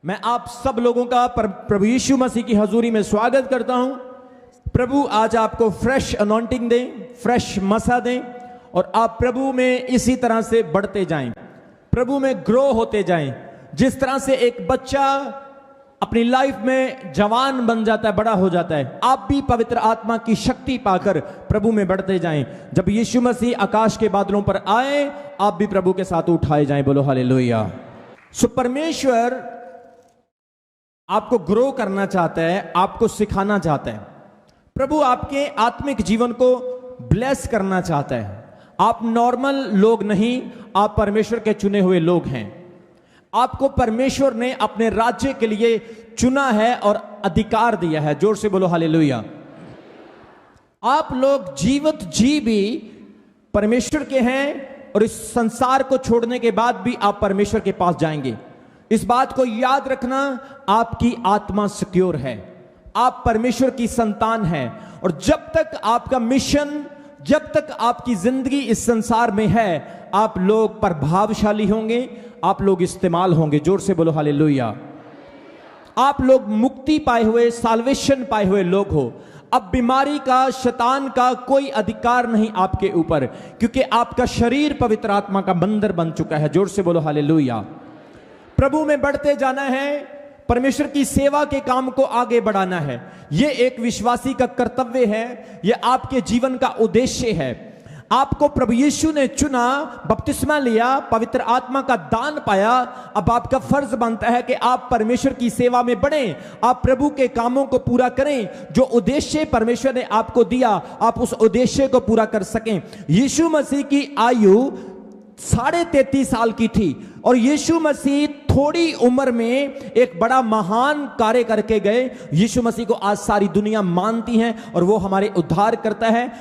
मैं आप सब लोगों का प्रभु यीशु मसीह की हजूरी में स्वागत करता हूं। प्रभु आज आपको फ्रेश अनॉइंटिंग दें, फ्रेश मसा दें और आप प्रभु में इसी तरह से बढ़ते जाएं, प्रभु में ग्रो होते जाएं। जिस तरह से एक बच्चा अपनी लाइफ में जवान बन जाता है, बड़ा हो जाता है, आप भी पवित्र आत्मा की शक्ति पाकर प्रभु में बढ़ते जाएं। जब यीशु मसीह आकाश के बादलों पर आए, आप भी प्रभु के साथ उठाए जाएं। बोलो हालेलुया। सो परमेश्वर आपको ग्रो करना चाहता है, आपको सिखाना चाहता है। प्रभु आपके आत्मिक जीवन को ब्लेस करना चाहता है। आप नॉर्मल लोग नहीं, आप परमेश्वर के चुने हुए लोग हैं। आपको परमेश्वर ने अपने राज्य के लिए चुना है और अधिकार दिया है। जोर से बोलो हालेलुया। आप लोग जीवित जी भी परमेश्वर के हैं और इस संसार को छोड़ने के बाद भी आप परमेश्वर के पास जाएंगे। इस बात को याद रखना, आपकी आत्मा सिक्योर है, आप परमेश्वर की संतान हैं। और जब तक आपका मिशन, जब तक आपकी जिंदगी इस संसार में है, आप लोग प्रभावशाली होंगे, आप लोग इस्तेमाल होंगे। जोर से बोलो हालेलुया। आप लोग मुक्ति पाए हुए, साल्वेशन पाए हुए लोग हो। अब बीमारी का, शैतान का कोई अधिकार नहीं आपके ऊपर, क्योंकि आपका शरीर पवित्र आत्मा का मंदिर बन चुका है। जोर से बोलो हालेलुया। प्रभु में बढ़ते जाना है, परमेश्वर की सेवा के काम को आगे बढ़ाना है। यह एक विश्वासी का कर्तव्य है, यह आपके जीवन का उद्देश्य है। आपको प्रभु यीशु ने चुना, बपतिस्मा लिया, पवित्र आत्मा का दान पाया। अब आपका फर्ज बनता है कि आप परमेश्वर की सेवा में बढ़ें, आप प्रभु के कामों को पूरा करें। जो उद्देश्य परमेश्वर ने आपको दिया, आप उस उद्देश्य को पूरा कर सकें। यीशु मसीह की आयु 33.5 साल की थी और यीशु मसीह थोड़ी उम्र में एक बड़ा महान कार्य करके गए। यीशु मसीह को आज सारी दुनिया मानती है और वो हमारे उद्धार करता है।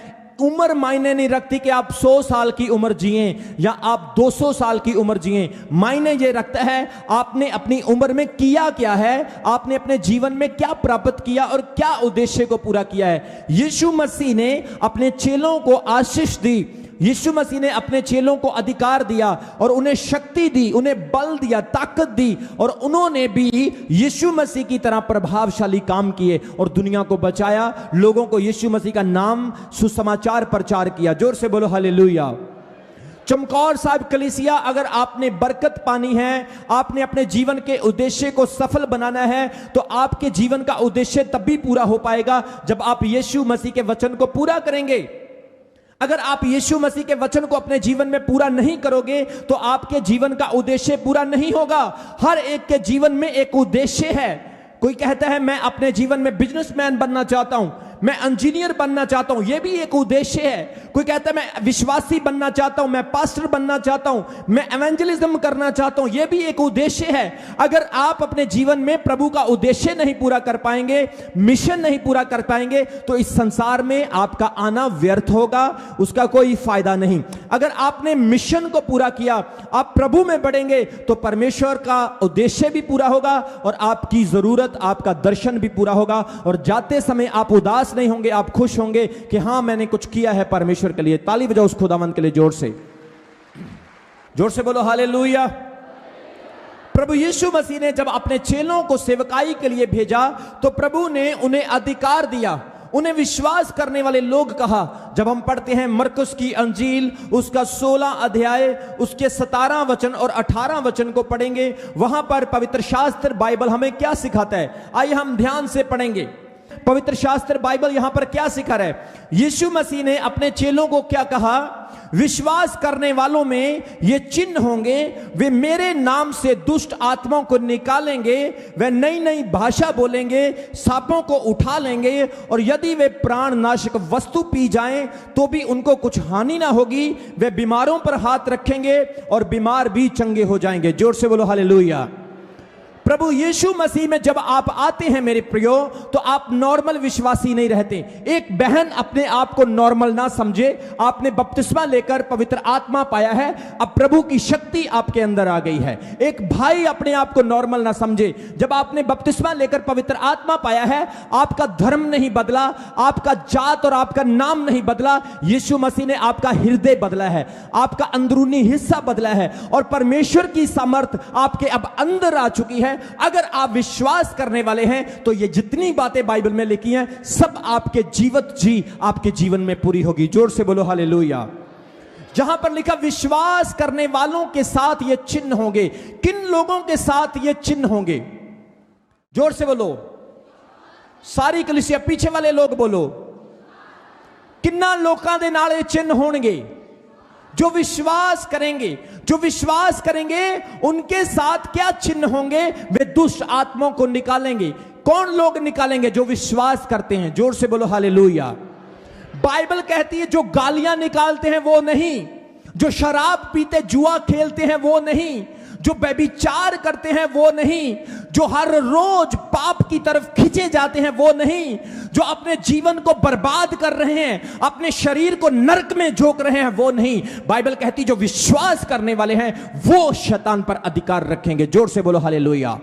उम्र मायने नहीं रखती कि आप 100 साल की उम्र जिए या आप 200 साल की उम्र जिए। मायने ये रखता है आपने अपनी उम्र में किया क्या है, आपने अपने जीवन में क्या प्राप्त किया और क्या उद्देश्य को पूरा किया है। यीशु मसीह ने अपने चेलों को आशीष दी, यीशु मसीह ने अपने चेलों को अधिकार दिया और उन्हें शक्ति दी, उन्हें बल दिया, ताकत दी, और उन्होंने भी यीशु मसीह की तरह प्रभावशाली काम किए और दुनिया को बचाया। लोगों को यीशु मसीह का नाम, सुसमाचार प्रचार किया। जोर से बोलो हालेलुया। चमकौर साहब कलीसिया, अगर आपने बरकत पानी है, आपने अपने जीवन के उद्देश्य को सफल बनाना है, तो आपके जीवन का उद्देश्य तब भी पूरा हो पाएगा जब आप यीशु मसीह के वचन को पूरा करेंगे। अगर आप यीशु मसीह के वचन को अपने जीवन में पूरा नहीं करोगे तो आपके जीवन का उद्देश्य पूरा नहीं होगा। हर एक के जीवन में एक उद्देश्य है। कोई कहता है मैं अपने जीवन में बिजनेसमैन बनना चाहता हूं, मैं इंजीनियर बनना चाहता हूं, यह भी एक उद्देश्य है। कोई कहता है मैं विश्वासी बनना चाहता हूं, मैं पास्टर बनना चाहता हूं, मैं एवेंजलिज्म करना चाहता हूं, यह भी एक उद्देश्य है। अगर आप अपने जीवन में प्रभु का उद्देश्य नहीं पूरा कर पाएंगे, मिशन नहीं पूरा कर पाएंगे, तो इस संसार में आपका आना व्यर्थ होगा, उसका कोई फायदा नहीं। अगर आपने मिशन को पूरा किया, आप प्रभु में बढ़ेंगे, तो परमेश्वर का उद्देश्य भी पूरा होगा और आपकी जरूरत, आपका दर्शन भी पूरा होगा। और जाते समय आप उदास नहीं होंगे, आप खुश होंगे कि हां मैंने कुछ किया है परमेश्वर के लिए। ताली बजाओ उस खुदावंद के लिए जोर से बोलो हालेलुया। प्रभु यीशु मसीह ने जब अपने चेलों को सेवकाई के लिए भेजा, तो प्रभु ने उन्हें अधिकार दिया, उन्हें विश्वास करने वाले लोग कहा। जब हम पढ़ते हैं मरकुस की अंजील, उसका 16 अध्याय, उसके 17 वचन और 18 वचन को पढ़ेंगे, वहां पर पवित्र शास्त्र बाइबल हमें क्या सिखाता है। आइए हम ध्यान से पढ़ेंगे पवित्र शास्त्र बाइबल यहां पर क्या सिखा रहा है। यीशु मसीह ने अपने चेलों को क्या कहा, विश्वास करने वालों में ये चिन्ह होंगे, वे मेरे नाम से दुष्ट आत्माओं को निकालेंगे, वे नई नई भाषा बोलेंगे, सांपों को उठा लेंगे, और यदि वे प्राण नाशक वस्तु पी जाएं तो भी उनको कुछ हानि ना होगी, वे बीमारों पर हाथ रखेंगे और बीमार भी चंगे हो जाएंगे। जोर से बोलो हालेलुया। प्रभु यीशु मसीह में जब आप आते हैं मेरे प्रियो, तो आप नॉर्मल विश्वासी नहीं रहते। एक बहन अपने आप को नॉर्मल ना समझे, आपने बपतिस्मा लेकर पवित्र आत्मा पाया है, अब प्रभु की शक्ति आपके अंदर आ गई है। एक भाई अपने आप को नॉर्मल ना समझे, जब आपने बपतिस्मा लेकर पवित्र आत्मा पाया है, आपका धर्म नहीं बदला, आपका जात और आपका नाम नहीं बदला, यीशु मसीह ने आपका हृदय बदला है, आपका अंदरूनी हिस्सा बदला है और परमेश्वर की सामर्थ आपके अब अंदर आ चुकी है। अगर आप विश्वास करने वाले हैं तो ये जितनी बातें बाइबल में लिखी हैं सब आपके आपके जीवन में पूरी होगी। जोर से बोलो हालेलुया। जहां पर लिखा विश्वास करने वालों के साथ ये चिन्ह होंगे, किन लोगों के साथ ये चिन्ह होंगे? जोर से बोलो, सारी कलीसिया, पीछे वाले लोग बोलो, किन्ना लोकां दे नाल ये चिन्ह होंगे? जो विश्वास करेंगे। जो विश्वास करेंगे उनके साथ क्या चिन्ह होंगे? वे दुष्ट आत्माओं को निकालेंगे। कौन लोग निकालेंगे? जो विश्वास करते हैं। जोर से बोलो हालेलुया। बाइबल कहती है जो गालियां निकालते हैं वो नहीं, जो शराब पीते जुआ खेलते हैं वो नहीं, जो व्यभिचार करते हैं वो नहीं, जो हर रोज पाप की तरफ खींचे जाते हैं वो नहीं, जो अपने जीवन को बर्बाद कर रहे हैं, अपने शरीर को नरक में झोंक रहे हैं वो नहीं। बाइबल कहती जो विश्वास करने वाले हैं वो शैतान पर अधिकार रखेंगे। जोर से बोलो हालेलुया।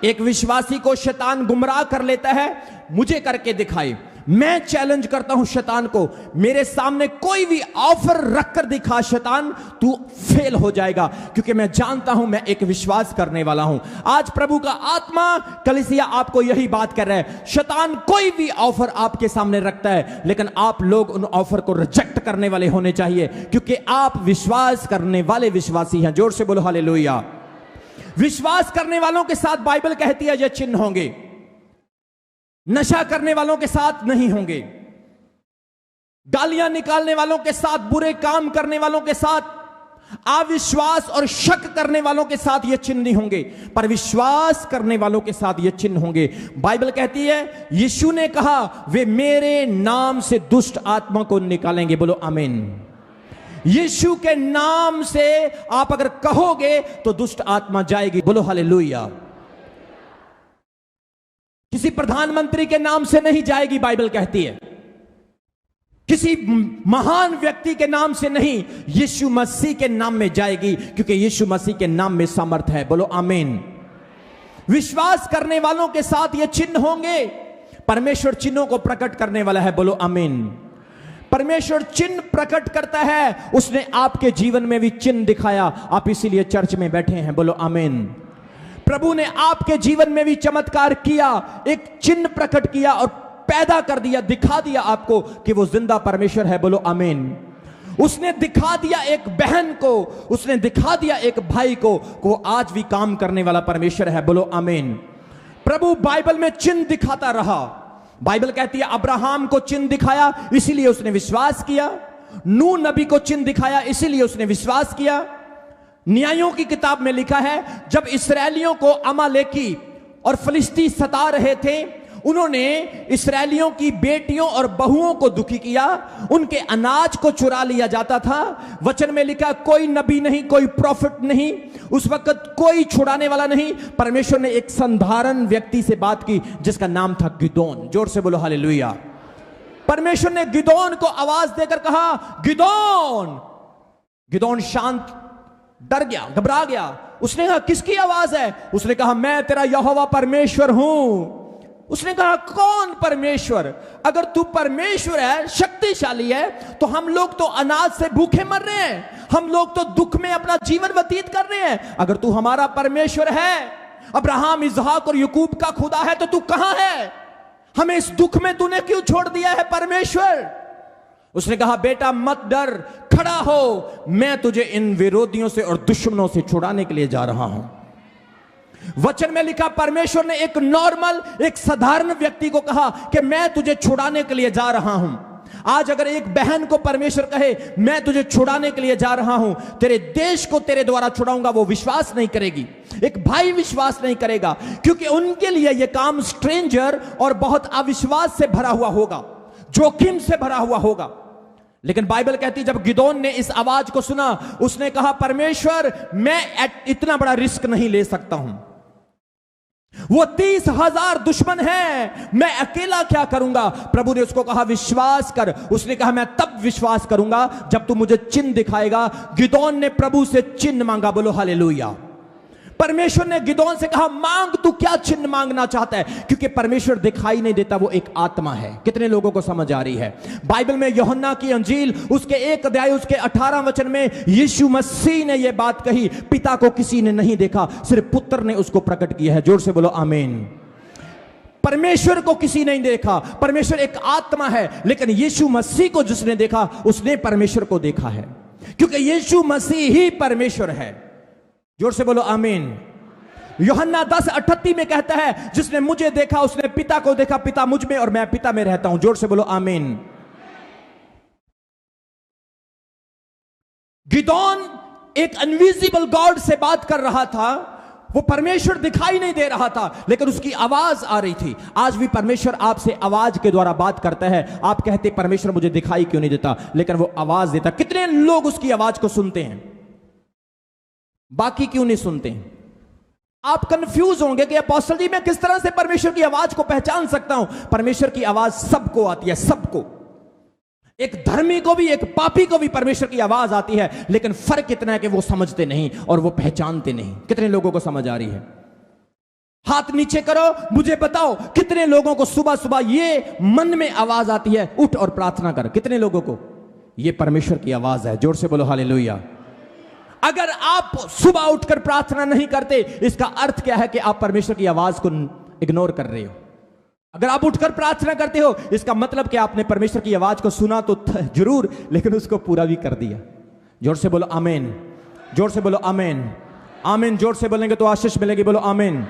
एक विश्वासी को शैतान गुमराह कर लेता है, मुझे करके दिखाए। मैं चैलेंज करता हूं शैतान को, मेरे सामने कोई भी ऑफर रखकर दिखा शैतान, तू फेल हो जाएगा, क्योंकि मैं जानता हूं मैं एक विश्वास करने वाला हूं। आज प्रभु का आत्मा कलीसिया आपको यही बात कर रहा है। शैतान कोई भी ऑफर आपके सामने रखता है, लेकिन आप लोग उन ऑफर को रिजेक्ट करने वाले होने चाहिए, क्योंकि आप विश्वास करने वाले विश्वासी हैं। जोर से बोलो हालेलुया। विश्वास करने वालों के साथ बाइबल कहती है ये चिन्ह होंगे। नशा करने वालों के साथ नहीं होंगे, गालियां निकालने वालों के साथ, बुरे काम करने वालों के साथ, अविश्वास और शक करने वालों के साथ ये चिन्ह नहीं होंगे, पर विश्वास करने वालों के साथ ये चिन्ह होंगे। बाइबल कहती है यीशु ने कहा वे मेरे नाम से दुष्ट आत्मा को निकालेंगे। बोलो आमीन। यीशु के नाम से आप अगर कहोगे तो दुष्ट आत्मा जाएगी। बोलो हालेलुया। किसी प्रधानमंत्री के नाम से नहीं जाएगी, बाइबल कहती है। किसी महान व्यक्ति के नाम से नहीं, यीशु मसीह के नाम में जाएगी, क्योंकि यीशु मसीह के नाम में सामर्थ्य है। बोलो आमीन। विश्वास करने वालों के साथ ये चिन्ह होंगे। परमेश्वर चिन्हों को प्रकट करने वाला है। बोलो आमीन। परमेश्वर चिन्ह प्रकट करता है। उसने आपके जीवन में भी चिन्ह दिखाया, आप इसीलिए चर्च में बैठे हैं। बोलो आमीन। प्रभु ने आपके जीवन में भी चमत्कार किया, एक चिन्ह प्रकट किया और पैदा कर दिया, दिखा दिया आपको कि वो जिंदा परमेश्वर है। बोलो आमीन। उसने दिखा दिया एक बहन को, उसने दिखा दिया एक भाई को वो आज भी काम करने वाला परमेश्वर है। बोलो आमीन। प्रभु बाइबल में चिन्ह दिखाता रहा। बाइबल कहती है अब्राहम को चिन्ह दिखाया, इसीलिए उसने विश्वास किया। नूह नबी को चिन्ह दिखाया, इसीलिए उसने विश्वास किया। न्यायों की किताब में लिखा है जब इस्राएलियों को अमालेकी और फिलिस्ती सता रहे थे, उन्होंने इस्राएलियों की बेटियों और बहुओं को दुखी किया, उनके अनाज को चुरा लिया जाता था। वचन में लिखा कोई नबी नहीं, कोई प्रॉफिट नहीं, उस वक्त कोई छुड़ाने वाला नहीं। परमेश्वर ने एक साधारण व्यक्ति से बात की जिसका नाम था गिदोन। जोर से बोलो हालेलुया। परमेश्वर ने गिदोन को आवाज देकर कहा गिदोन। गिदोन शांत, डर गया, घबरा गया। उसने कहा किसकी आवाज है? उसने कहा मैं तेरा यहोवा परमेश्वर हूं। उसने कहा कौन परमेश्वर? अगर तू परमेश्वर है, शक्तिशाली है, तो हम लोग तो अनाज से भूखे मर रहे हैं, हम लोग तो दुख में अपना जीवन व्यतीत कर रहे हैं। अगर तू हमारा परमेश्वर है, अब्राहम, इसहाक और याकूब का खुदा है, तो तू कहां है? हमें इस दुख में तूने क्यों छोड़ दिया है परमेश्वर? उसने कहा बेटा मत डर, खड़ा हो, मैं तुझे इन विरोधियों से और दुश्मनों से छुड़ाने के लिए जा रहा हूं। वचन में लिखा परमेश्वर ने एक नॉर्मल, एक साधारण व्यक्ति को कहा कि मैं तुझे छुड़ाने के लिए जा रहा हूं। आज अगर एक बहन को परमेश्वर कहे मैं तुझे छुड़ाने के लिए जा रहा हूं, तेरे देश को तेरे द्वारा छुड़ाऊंगा, वो विश्वास नहीं करेगी। एक भाई विश्वास नहीं करेगा, क्योंकि उनके लिए यह काम स्ट्रेंजर और बहुत अविश्वास से भरा हुआ होगा, जोखिम से भरा हुआ होगा। लेकिन बाइबल कहती जब गिदोन ने इस आवाज को सुना, उसने कहा परमेश्वर मैं इतना बड़ा रिस्क नहीं ले सकता हूं, वो 30,000 दुश्मन हैं, मैं अकेला क्या करूंगा? प्रभु ने उसको कहा विश्वास कर। उसने कहा मैं तब विश्वास करूंगा जब तू मुझे चिन्ह दिखाएगा। गिदोन ने प्रभु से चिन्ह मांगा। बोलो हालेलुया। परमेश्वर ने गिदोन से कहा, मांग, तू क्या चिन्ह मांगना चाहता है? क्योंकि परमेश्वर दिखाई नहीं देता, वो एक आत्मा है। कितने लोगों को समझ आ रही है? बाइबल में यूहन्ना की अंजील उसके 1 अध्याय उसके 18 वचन में यीशु मसीह ने यह बात कही, पिता को किसी ने नहीं देखा, सिर्फ पुत्र ने उसको प्रकट किया है। जोर से बोलो आमीन। परमेश्वर को किसी नहीं देखा। परमेश्वर एक आत्मा है, लेकिन यीशु मसीह को जिसने देखा उसने परमेश्वर को देखा है, क्योंकि यीशु मसीह ही परमेश्वर है। जोर से बोलो आमीन। यूहन्ना 10:38 में कहता है, जिसने मुझे देखा उसने पिता को देखा, पिता मुझ में और मैं पिता में रहता हूं। जोर से बोलो आमीन। गिदोन एक अनविजिबल गॉड से बात कर रहा था। वो परमेश्वर दिखाई नहीं दे रहा था, लेकिन उसकी आवाज आ रही थी। आज भी परमेश्वर आपसे आवाज के द्वारा बात करता है। आप कहते परमेश्वर मुझे दिखाई क्यों नहीं देता, लेकिन वो आवाज देता। कितने लोग उसकी आवाज को सुनते हैं, बाकी क्यों नहीं सुनते? आप कंफ्यूज होंगे कि अपोस्टल जी मैं किस तरह से परमेश्वर की आवाज को पहचान सकता हूं? परमेश्वर की आवाज सबको आती है, सबको। एक धर्मी को भी, एक पापी को भी परमेश्वर की आवाज आती है, लेकिन फर्क इतना है कि वो समझते नहीं और वो पहचानते नहीं। कितने लोगों को समझ आ रही है? हाथ नीचे करो, मुझे बताओ कितने लोगों को सुबह सुबह ये मन में आवाज आती है, उठ और प्रार्थना कर? कितने लोगों को ये परमेश्वर की आवाज है? जोर से बोलो हालेलुया। अगर आप सुबह उठकर प्रार्थना नहीं करते, इसका अर्थ क्या है? कि आप परमेश्वर की आवाज को इग्नोर कर रहे हो। अगर आप उठकर प्रार्थना करते हो, इसका मतलब कि आपने परमेश्वर की आवाज को सुना तो जरूर, लेकिन उसको पूरा भी कर दिया। जोर से बोलो आमीन। जोर से बोलो आमीन। आमीन जोर से बोलेंगे तो आशीष मिलेगी। बोलो आमीन।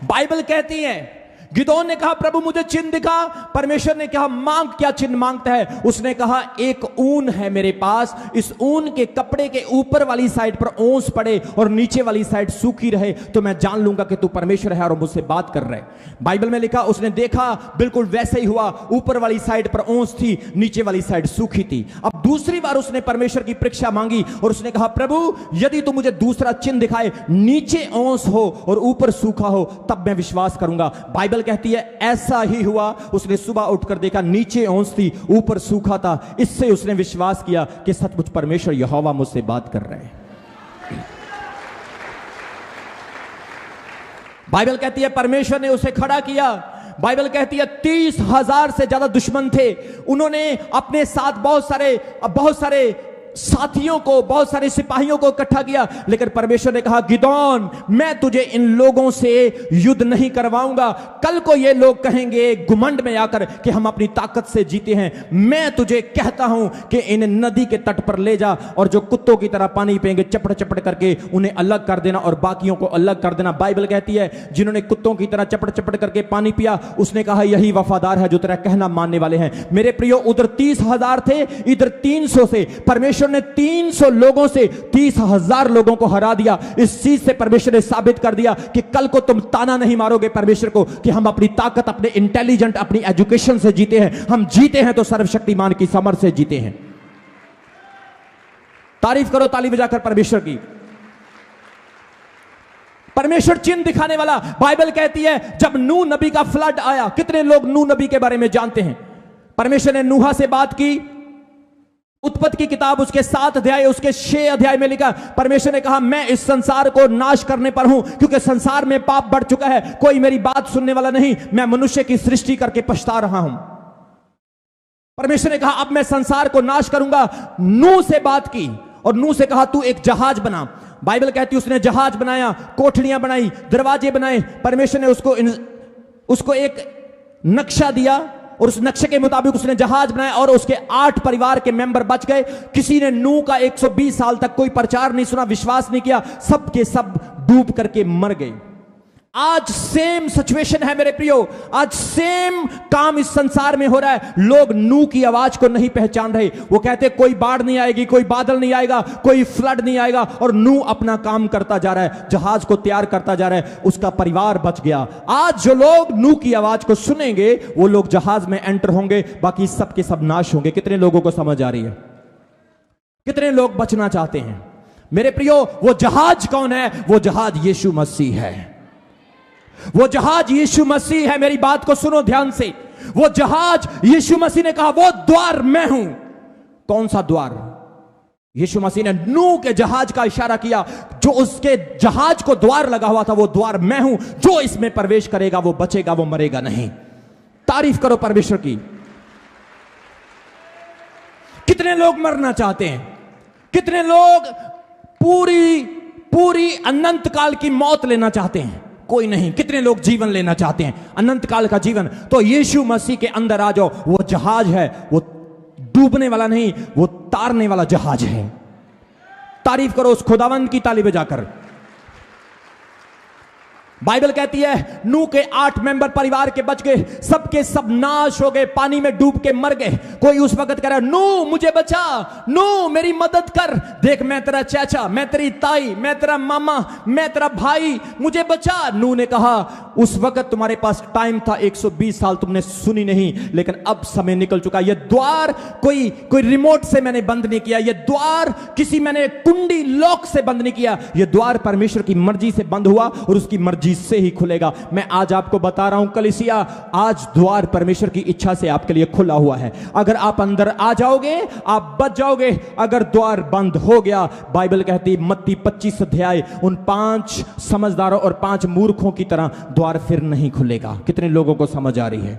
बाइबल कहती है, गिदोन ने कहा प्रभु मुझे चिन्ह दिखा। परमेश्वर ने कहा मांग, क्या चिन्ह मांगता है? उसने कहा एक ऊन है मेरे पास, इस ऊन के कपड़े के ऊपर वाली साइड पर ओंस पड़े और नीचे वाली साइड सूखी रहे, तो मैं जान लूंगा कि तू परमेश्वर है और मुझसे बात कर रहे। बाइबल में लिखा, उसने देखा बिल्कुल वैसे ही हुआ। ऊपर वाली साइड पर ओंस थी, नीचे वाली साइड सूखी थी। अब दूसरी बार उसने परमेश्वर की परीक्षा मांगी और उसने कहा प्रभु यदि तू मुझे दूसरा चिन्ह दिखाए, नीचे ओंस हो और ऊपर सूखा हो, तब मैं विश्वास करूंगा। बाइबल कहती है ऐसा ही हुआ। उसने सुबह उठकर देखा, नीचे ओंस थी, ऊपर सूखा था। इससे उसने विश्वास किया कि सचमुच परमेश्वर यहोवा मुझसे बात कर रहे हैं। बाइबल कहती है परमेश्वर ने उसे खड़ा किया। बाइबल कहती है 30,000 से ज्यादा दुश्मन थे। उन्होंने अपने साथ बहुत सारे साथियों को, बहुत सारे सिपाहियों को इकट्ठा किया, लेकिन परमेश्वर ने कहा गिदोन मैं तुझे इन लोगों से युद्ध नहीं करवाऊंगा। कल को ये लोग कहेंगे घुमंड में आकर कि हम अपनी ताकत से जीते हैं। मैं तुझे कहता हूं कि इन नदी के तट पर ले जा और जो कुत्तों की तरह पानी पिएंगे चपड़ चपड़ करके उन्हें अलग कर देना और बाकियों को अलग कर देना। बाइबल कहती है जिन्होंने कुत्तों की तरह चपड़ चपड़ करके पानी पिया, उसने कहा यही वफादार है जो तेरा कहना मानने वाले हैं। मेरे प्रियो, उधर 30,000 थे, इधर 300 से। परमेश्वर ने 300 लोगों से 30,000 लोगों को हरा दिया। इस चीज से परमेश्वर ने साबित कर दिया कि कल को तुम ताना नहीं मारोगे परमेश्वर को कि हम अपनी ताकत, अपने इंटेलिजेंट, अपनी एजुकेशन से जीते हैं। हम जीते हैं तो सर्वशक्तिमान की समर्थ से जीते हैं। तारीफ करो ताली बजाकर परमेश्वर की। परमेश्वर चिन्ह दिखाने वाला। बाइबल कहती है जब नूह नबी का फ्लड आया, कितने लोग नूह नबी के बारे में जानते हैं? परमेश्वर ने नूहा से बात की। उत्पत्ति की किताब उसके 7 अध्याय उसके 6 अध्याय में लिखा, परमेश्वर ने कहा मैं इस संसार को नाश करने पर हूं, क्योंकि संसार में पाप बढ़ चुका है, कोई मेरी बात सुनने वाला नहीं, मैं मनुष्य की सृष्टि करके पछता रहा हूं। परमेश्वर ने कहा अब मैं संसार को नाश करूंगा। नूह से बात की और नूह से कहा तू एक जहाज बना। बाइबल कहती है उसने जहाज बनाया, कोठरियां बनाई, दरवाजे बनाए। परमेश्वर ने उसको एक नक्शा दिया और उस नक्शे के मुताबिक उसने जहाज बनाया और उसके 8 परिवार के मेंबर बच गए। किसी ने नूह का 120 साल तक कोई प्रचार नहीं सुना, विश्वास नहीं किया, सब के सब डूब करके मर गए। आज सेम सिचुएशन है मेरे प्रियो, आज सेम काम इस संसार में हो रहा है। लोग नूह की आवाज को नहीं पहचान रहे। वो कहते कोई बाढ़ नहीं आएगी, कोई बादल नहीं आएगा, कोई फ्लड नहीं आएगा, और नूह अपना काम करता जा रहा है, जहाज को तैयार करता जा रहा है, उसका परिवार बच गया। आज जो लोग नूह की आवाज को सुनेंगे वो लोग जहाज में एंटर होंगे, बाकी सब के सब नाश होंगे। कितने लोगों को समझ आ रही है? कितने लोग बचना चाहते हैं? मेरे प्रियो, वो जहाज कौन है? वो जहाज यीशु मसीह है। वो जहाज यीशु मसीह है। मेरी बात को सुनो ध्यान से। वो जहाज यीशु मसीह ने कहा वो द्वार मैं हूं। कौन सा द्वार? यीशु मसीह ने नूह के जहाज का इशारा किया, जो उसके जहाज को द्वार लगा हुआ था वो द्वार मैं हूं, जो इसमें प्रवेश करेगा वो बचेगा, वो मरेगा नहीं। तारीफ करो परमेश्वर की। कितने लोग मरना चाहते हैं? कितने लोग पूरी अनंत काल की मौत लेना चाहते हैं? कोई नहीं। कितने लोग जीवन लेना चाहते हैं, अनंत काल का जीवन? तो यीशु मसीह के अंदर आ जाओ। वो जहाज है, वो डूबने वाला नहीं, वो तारने वाला जहाज है। तारीफ करो उस खुदावंद की, ताली बजाकर। बाइबल कहती है नूह के 8 मेंबर परिवार के बच गए, सबके सब नाश हो गए, पानी में डूब के मर गए। कोई उस वक्त कह रहा है नूह मुझे बचा, नूह मेरी मदद कर, देख मैं तेरा चाचा, मैं तेरी ताई, मैं तेरा मामा, मैं तेरा भाई, मुझे बचा। नूह ने कहा उस वक्त तुम्हारे पास टाइम था 120 साल, तुमने सुनी नहीं, लेकिन अब समय निकल चुका। यह द्वार कोई रिमोट से मैंने बंद नहीं किया, यह द्वार किसी मैंने कुंडी लॉक से बंद नहीं किया, यह द्वार परमेश्वर की मर्जी से बंद हुआ और उसकी मर्जी से ही खुलेगा। मैं आज आपको बता रहा हूं कलीसिया, आज द्वार परमेश्वर की इच्छा से आपके लिए खुला हुआ है। अगर आप अंदर आ जाओगे आप बच जाओगे, अगर द्वार बंद हो गया, बाइबल कहती मत्ती 25 अध्याय, उन 5 समझदारों और 5 मूर्खों की तरह द्वार फिर नहीं खुलेगा। कितने लोगों को समझ आ रही है?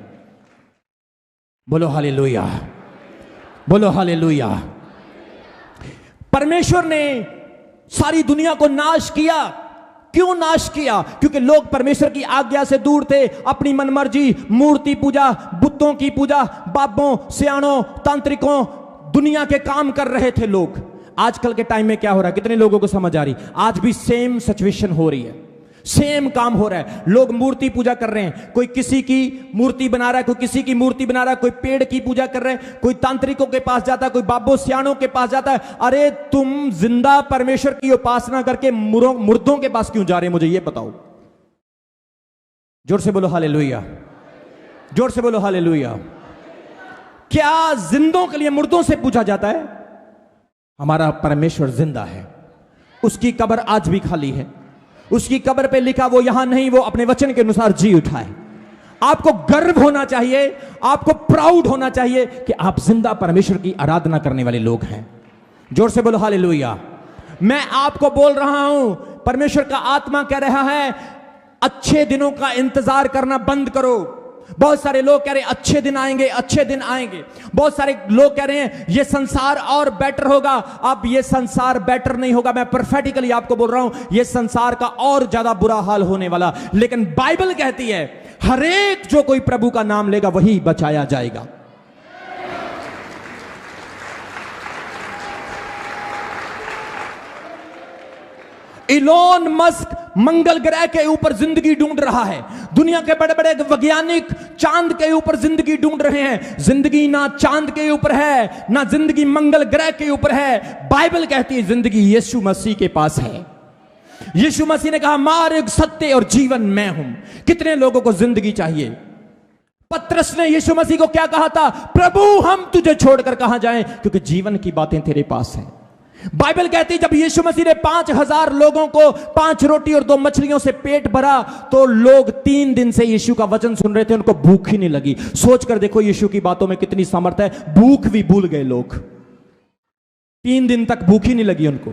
बोलो हालेलुया, बोलो हालेलुया। परमेश्वर ने सारी दुनिया को नाश किया। क्यों नाश किया? क्योंकि लोग परमेश्वर की आज्ञा से दूर थे, अपनी मनमर्जी, मूर्ति पूजा, बुतों की पूजा, बाबों, सियाणों, तांत्रिकों, दुनिया के काम कर रहे थे लोग। आजकल के टाइम में क्या हो रहा है? कितने लोगों को समझ आ रही? आज भी सेम सिचुएशन हो रही है, सेम काम हो रहा है। लोग मूर्ति पूजा कर रहे हैं, कोई किसी की मूर्ति बना रहा है, कोई किसी की मूर्ति बना रहा है, कोई पेड़ की पूजा कर रहे हैं, कोई तांत्रिकों के पास जाता है, कोई बाबों सियाणों के पास जाता है। अरे तुम जिंदा परमेश्वर की उपासना करके मुर्दों के पास क्यों जा रहे हैं? मुझे ये बताओ। जोर से बोलो हालेलुया, जोर से बोलो हालेलुया। क्या जिंदों के लिए मुर्दों से पूछा जाता है? हमारा परमेश्वर जिंदा है, उसकी कब्र आज भी खाली है, उसकी कब्र पे लिखा वो यहां नहीं, वो अपने वचन के अनुसार जी उठा है। आपको गर्व होना चाहिए, आपको प्राउड होना चाहिए कि आप जिंदा परमेश्वर की आराधना करने वाले लोग हैं। जोर से बोलो हालेलुया। मैं आपको बोल रहा हूं, परमेश्वर का आत्मा कह रहा है अच्छे दिनों का इंतजार करना बंद करो। बहुत सारे लोग कह रहे हैं अच्छे दिन आएंगे, अच्छे दिन आएंगे। बहुत सारे लोग कह रहे हैं ये संसार और बेटर होगा। अब ये संसार बेटर नहीं होगा, मैं प्रोफेटिकली आपको बोल रहा हूं, ये संसार का और ज्यादा बुरा हाल होने वाला। लेकिन बाइबल कहती है हरेक जो कोई प्रभु का नाम लेगा वही बचाया जाएगा। इलोन मस्क मंगल ग्रह के ऊपर जिंदगी ढूंढ रहा है। दुनिया के बड़े बड़े वैज्ञानिक चांद के ऊपर जिंदगी ढूंढ रहे हैं। जिंदगी ना चांद के ऊपर है, ना जिंदगी मंगल ग्रह के ऊपर है। बाइबल कहती है जिंदगी यीशु मसीह के पास है। यीशु मसीह ने कहा मार्ग, सत्य और जीवन मैं हूं। कितने लोगों को जिंदगी चाहिए? पतरस ने यीशु मसीह को क्या कहा था? प्रभु हम तुझे छोड़कर कहां जाएं, क्योंकि जीवन की बातें तेरे पास हैं। बाइबल कहती है जब यीशु मसीह ने 5000 लोगों को 5 रोटी और 2 मछलियों से पेट भरा, तो लोग 3 दिन से यीशु का वचन सुन रहे थे, उनको भूख ही नहीं लगी। सोचकर देखो यीशु की बातों में कितनी सामर्थ है। भूख भी भूल गए लोग, 3 दिन तक भूख ही नहीं लगी उनको।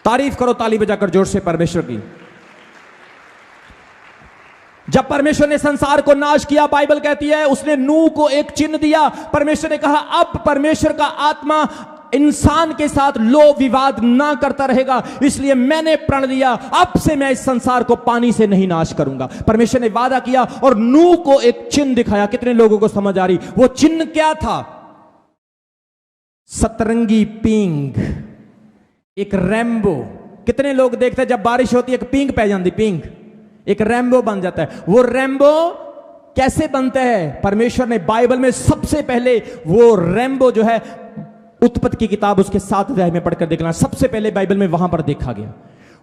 तारीफ करो ताली बजाकर जोर से परमेश्वर की। जब परमेश्वर ने संसार को नाश किया, बाइबल कहती है उसने नूह को एक चिन्ह दिया। परमेश्वर ने कहा अब परमेश्वर का आत्मा इंसान के साथ लो विवाद ना करता रहेगा, इसलिए मैंने प्रण लिया अब से मैं इस संसार को पानी से नहीं नाश करूंगा। परमेश्वर ने वादा किया और नूह को एक चिन्ह दिखाया। कितने लोगों को समझ आ रही? वो चिन्ह क्या था? सतरंगी पींग, एक रैम्बो। कितने लोग देखते हैं जब बारिश होती है एक पींग पै जाती, पींग एक रैम्बो बन जाता है। वो रैम्बो कैसे बनते हैं? परमेश्वर ने बाइबल में सबसे पहले वो रैम्बो जो है, उत्पत्ति की किताब उसके 7 अध्याय में पढ़कर देखना, सबसे पहले बाइबल में वहां पर देखा गया।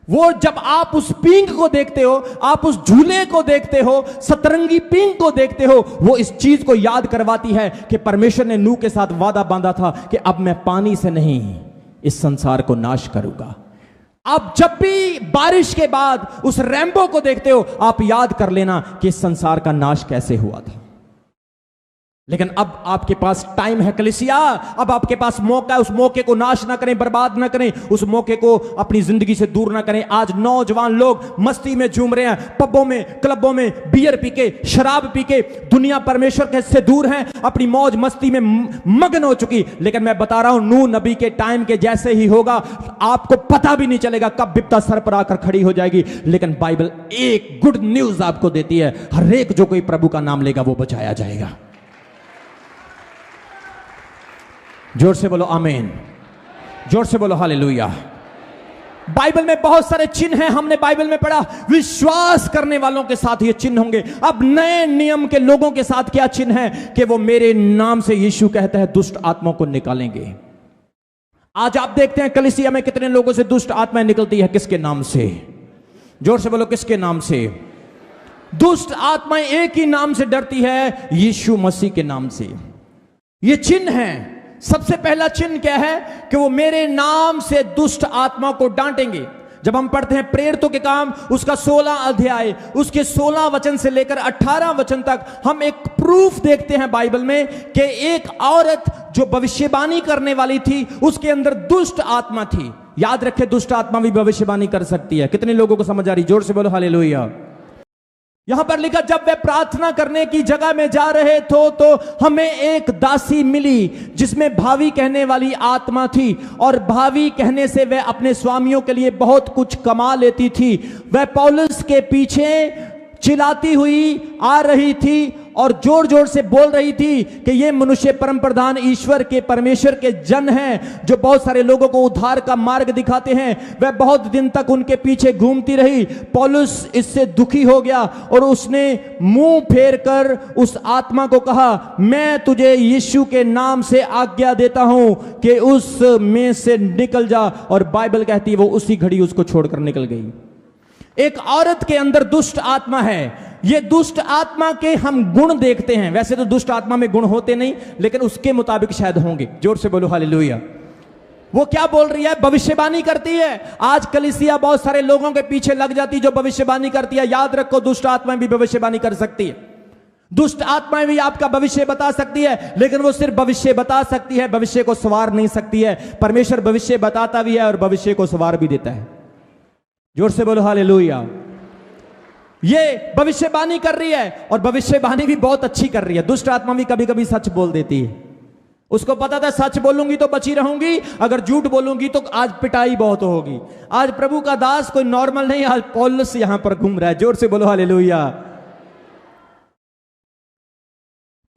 वो जब आप उस पींग को देखते हो, आप उस झूले को देखते हो, सतरंगी पींग को देखते हो, वो इस चीज को याद करवाती है कि परमेश्वर ने नूह के साथ वादा बांधा था कि अब मैं पानी से नहीं इस संसार को नाश करूंगा। आप जब भी बारिश के बाद उस रैम्बो को देखते हो, आप याद कर लेना कि इस संसार का नाश कैसे हुआ था। लेकिन अब आपके पास टाइम है कलीसिया, अब आपके पास मौका है। उस मौके को नाश ना करें, बर्बाद ना करें, उस मौके को अपनी जिंदगी से दूर ना करें। आज नौजवान लोग मस्ती में झूम रहे हैं, पबों में, क्लबों में बियर पी के, शराब पी के, दुनिया परमेश्वर के से दूर है, अपनी मौज मस्ती में मगन हो चुकी। लेकिन मैं बता रहा हूं, नूह नबी के टाइम के जैसे ही होगा, आपको पता भी नहीं चलेगा कब विपदा सर पर आकर खड़ी हो जाएगी। लेकिन बाइबल एक गुड न्यूज आपको देती है, हर एक जो कोई प्रभु का नाम लेगा वो बचाया जाएगा। जोर से बोलो आमीन, जोर से बोलो हालेलुया। बाइबल में बहुत सारे चिन्ह हैं, हमने बाइबल में पढ़ा विश्वास करने वालों के साथ ये चिन्ह होंगे। अब नए नियम के लोगों के साथ क्या चिन्ह है कि वो मेरे नाम से, यीशु कहता है, दुष्ट आत्माओं को निकालेंगे। आज आप देखते हैं कलीसिया में कितने लोगों से दुष्ट आत्माएं निकलती है, किसके नाम से? जोर से बोलो, किसके नाम से? दुष्ट आत्माएं एक ही नाम से डरती है, यीशु मसीह के नाम से। ये चिन्ह है। सबसे पहला चिन्ह क्या है कि वो मेरे नाम से दुष्ट आत्मा को डांटेंगे। जब हम पढ़ते हैं प्रेरितों के काम, उसका 16 अध्याय, उसके 16 वचन से लेकर 18 वचन तक हम एक प्रूफ देखते हैं बाइबल में कि एक औरत जो भविष्यवाणी करने वाली थी, उसके अंदर दुष्ट आत्मा थी। याद रखें, दुष्ट आत्मा भी भविष्यवाणी कर सकती है। कितने लोगों को समझ आ रही? जोर से बोलो हालेलुया। यहां पर लिखा, जब वे प्रार्थना करने की जगह में जा रहे थे तो हमें एक दासी मिली जिसमें भावी कहने वाली आत्मा थी, और भावी कहने से वह अपने स्वामियों के लिए बहुत कुछ कमा लेती थी। वह पौलुस के पीछे चिल्लाती हुई आ रही थी और जोर जोर से बोल रही थी कि ये मनुष्य परम प्रधान ईश्वर के, परमेश्वर के जन हैं, जो बहुत सारे लोगों को उद्धार का मार्ग दिखाते हैं। वह बहुत दिन तक उनके पीछे घूमती रही। पौलुस इससे दुखी हो गया और उसने मुंह फेर कर उस आत्मा को कहा, मैं तुझे यीशु के नाम से आज्ञा देता हूं कि उस में से निकल जा। और बाइबल कहती है वो उसी घड़ी उसको छोड़कर निकल गई। एक औरत के अंदर दुष्ट आत्मा है। ये दुष्ट आत्मा के हम गुण देखते हैं। वैसे तो दुष्ट आत्मा में गुण होते नहीं, लेकिन उसके मुताबिक शायद होंगे। जोर से बोलो हालेलुया। वो क्या बोल रही है? भविष्यवाणी करती है। आज कलीसिया बहुत सारे लोगों के पीछे लग जाती जो भविष्यवाणी करती है। याद रखो, दुष्ट आत्माएं भी भविष्यवाणी कर सकती है। दुष्ट आत्माएं भी आपका भविष्य बता सकती है, लेकिन वो सिर्फ भविष्य बता सकती है, भविष्य को सवार नहीं सकती है। परमेश्वर भविष्य बताता भी है और भविष्य को सवार भी देता है। जोर से बोलो हालेलुया। ये भविष्यवाणी कर रही है और भविष्यवाणी भी बहुत अच्छी कर रही है। दुष्ट आत्मा भी कभी कभी सच बोल देती है। उसको पता था सच बोलूंगी तो बची रहूंगी, अगर झूठ बोलूंगी तो आज पिटाई बहुत होगी। आज प्रभु का दास कोई नॉर्मल नहीं, आज पौलुस यहां पर घूम रहा है। जोर से बोलो हालेलुया।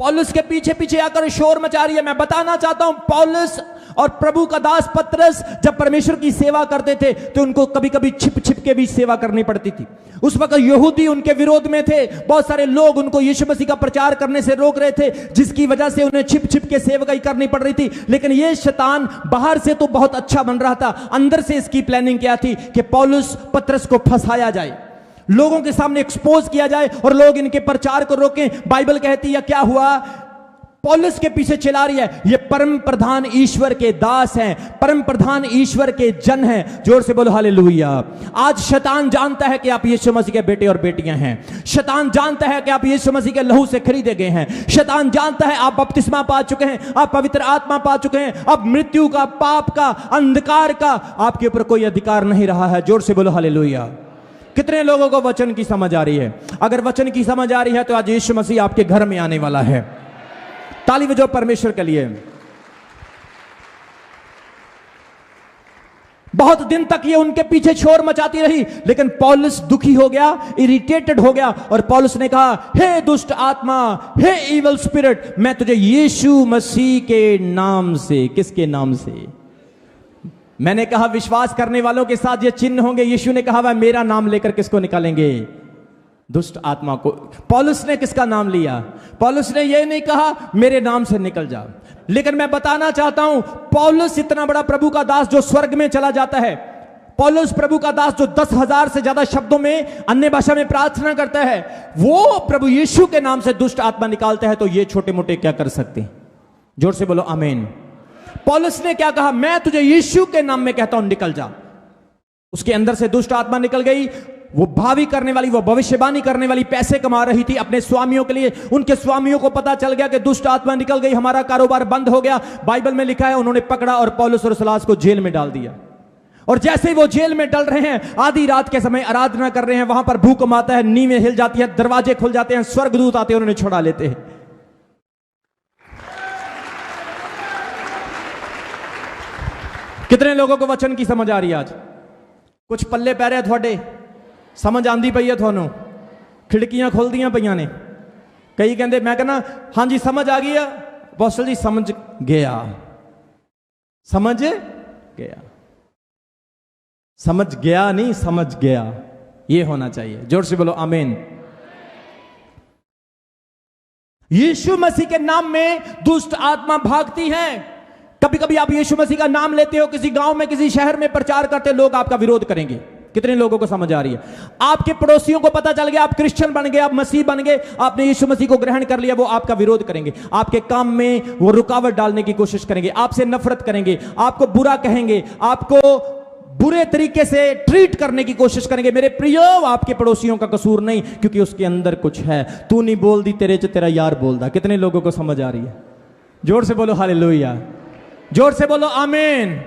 पौलुस के पीछे पीछे आकर शोर मचा रही है। मैं बताना चाहता हूं, पौलुस और प्रभु का दास पतरस जब परमेश्वर की सेवा करते थे तो उनको कभी कभी छिप छिप के भी सेवा करनी पड़ती थी। उस वक्त यहूदी उनके विरोध में थे। बहुत सारे लोग उनको यीशु मसीह का प्रचार करने से रोक रहे थे, जिसकी वजह से उन्हें छिप छिप के सेवकाई करनी पड़ रही थी। लेकिन ये शैतान बाहर से तो बहुत अच्छा बन रहा था, अंदर से इसकी प्लानिंग क्या थी कि पौलुस पतरस को फंसाया जाए, लोगों के सामने एक्सपोज किया जाए और लोग इनके प्रचार को रोकें। बाइबल कहती है क्या हुआ? पौलुस के पीछे चिल्ला रही है, ये परम प्रधान ईश्वर के दास हैं, परम प्रधान ईश्वर के जन हैं। जोर से बोलो हालेलुया। आज शैतान जानता है कि आप यीशु मसीह के बेटे और बेटियां हैं। शैतान जानता है कि आप यीशु मसीह के लहू से खरीदे गए हैं। शैतान जानता है आप बपतिस्मा पा चुके हैं, आप पवित्र आत्मा पा चुके हैं। अब मृत्यु का, पाप का, अंधकार का आपके ऊपर कोई अधिकार नहीं रहा है। जोर से बोलो हालेलुया। कितने लोगों को वचन की समझ आ रही है? अगर वचन की समझ आ रही है तो आज यीशु मसीह आपके घर में आने वाला है। ताली बजाओ परमेश्वर के लिए। बहुत दिन तक ये उनके पीछे शोर मचाती रही, लेकिन पौलुस दुखी हो गया, इरिटेटेड हो गया और पौलुस ने कहा, हे दुष्ट आत्मा, हे इविल स्पिरिट, मैं तुझे यीशु मसीह के नाम से। किसके नाम से? मैंने कहा विश्वास करने वालों के साथ ये चिन्ह होंगे। यीशु ने कहा वह मेरा नाम लेकर किसको निकालेंगे? दुष्ट आत्मा को। पौलुस ने किसका नाम लिया? पौलुस ने यह नहीं कहा मेरे नाम से निकल जा। लेकिन मैं बताना चाहता हूं, पौलुस इतना बड़ा प्रभु का दास जो स्वर्ग में चला जाता है, पौलुस प्रभु का दास जो 10,000 से ज्यादा शब्दों में अन्य भाषा में प्रार्थना करता है, वो प्रभु यीशु के नाम से दुष्ट आत्मा निकालता है, तो ये छोटे मोटे क्या कर सकते हैं? जोर से बोलो आमीन। पौलुस ने क्या कहा? मैं तुझे यीशु के नाम में कहता हूं निकल जा। उसके अंदर से दुष्ट आत्मा निकल गई। वो भावी करने वाली, वो भविष्यवाणी करने वाली पैसे कमा रही थी अपने स्वामियों के लिए। उनके स्वामियों को पता चल गया कि दुष्ट आत्मा निकल गई, हमारा कारोबार बंद हो गया। बाइबल में लिखा है उन्होंने पकड़ा और पौलुस और सिलास को जेल में डाल दिया। और जैसे ही वो जेल में डल रहे हैं, आधी रात के समय आराधना कर रहे हैं, वहां पर भूकंप आता है, नींवें हिल जाती है, दरवाजे खुल जाते हैं, स्वर्गदूत आते हैं, उन्हें छुड़ा लेते हैं। कितने लोगों को वचन की समझ आ रही है आज? कुछ पल्ले पै रहे थोड़े, समझ आंदी पई है थानू, खिड़कियां खोल दियां पईयां ने। कई कहते, मैं कहना हां जी समझ आ गई है अपोस्टल जी, समझ गया, समझ गया, समझ गया नहीं, समझ गया, ये होना चाहिए। जोर से बोलो आमीन। यीशु मसीह के नाम में दुष्ट आत्मा भागती है। कभी कभी आप यीशु मसीह का नाम लेते हो, किसी गांव में, किसी शहर में प्रचार करते, लोग आपका विरोध करेंगे। कितने लोगों को समझ आ रही है? आपके पड़ोसियों को पता चल गया आप क्रिश्चियन बन गए, आप मसीह बन गए, आपने यीशु मसीह को ग्रहण कर लिया, वो आपका विरोध करेंगे, आपके काम में वो रुकावट डालने की कोशिश करेंगे, आपसे नफरत करेंगे, आपको बुरा कहेंगे, आपको बुरे तरीके से ट्रीट करने की कोशिश करेंगे। मेरे प्रियो, आपके पड़ोसियों का कसूर नहीं, क्योंकि उसके अंदर कुछ है। तू नहीं बोल दी, तेरे च तेरा यार बोल दा। कितने लोगों को समझ आ रही है? जोर से बोलो हालेलुया, जोर से बोलो आमीन।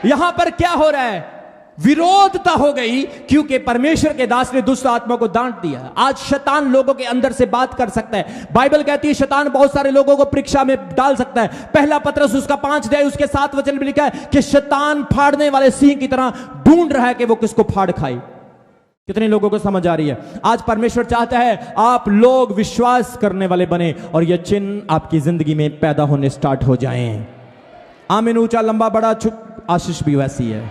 यहां पर क्या हो रहा है? विरोधता हो गई, क्योंकि परमेश्वर के दास ने दुष्ट आत्मा को डांट दिया। आज शैतान लोगों के अंदर से बात कर सकता है। बाइबल कहती है शैतान बहुत सारे लोगों को परीक्षा में डाल सकता है। पहला पत्रस उसका 5 अध्याय उसके 7 वचन में लिखा है कि शैतान फाड़ने वाले सिंह की तरह ढूंढ रहा है कि वो किसको फाड़ खाए। कितने लोगों को समझ आ रही है? आज परमेश्वर चाहता है आप लोग विश्वास करने वाले बने और ये चिन्ह आपकी जिंदगी में पैदा होने स्टार्ट हो जाएं। आमीन। ऊंचा लंबा बड़ा चुप, आशीष भी वैसी है।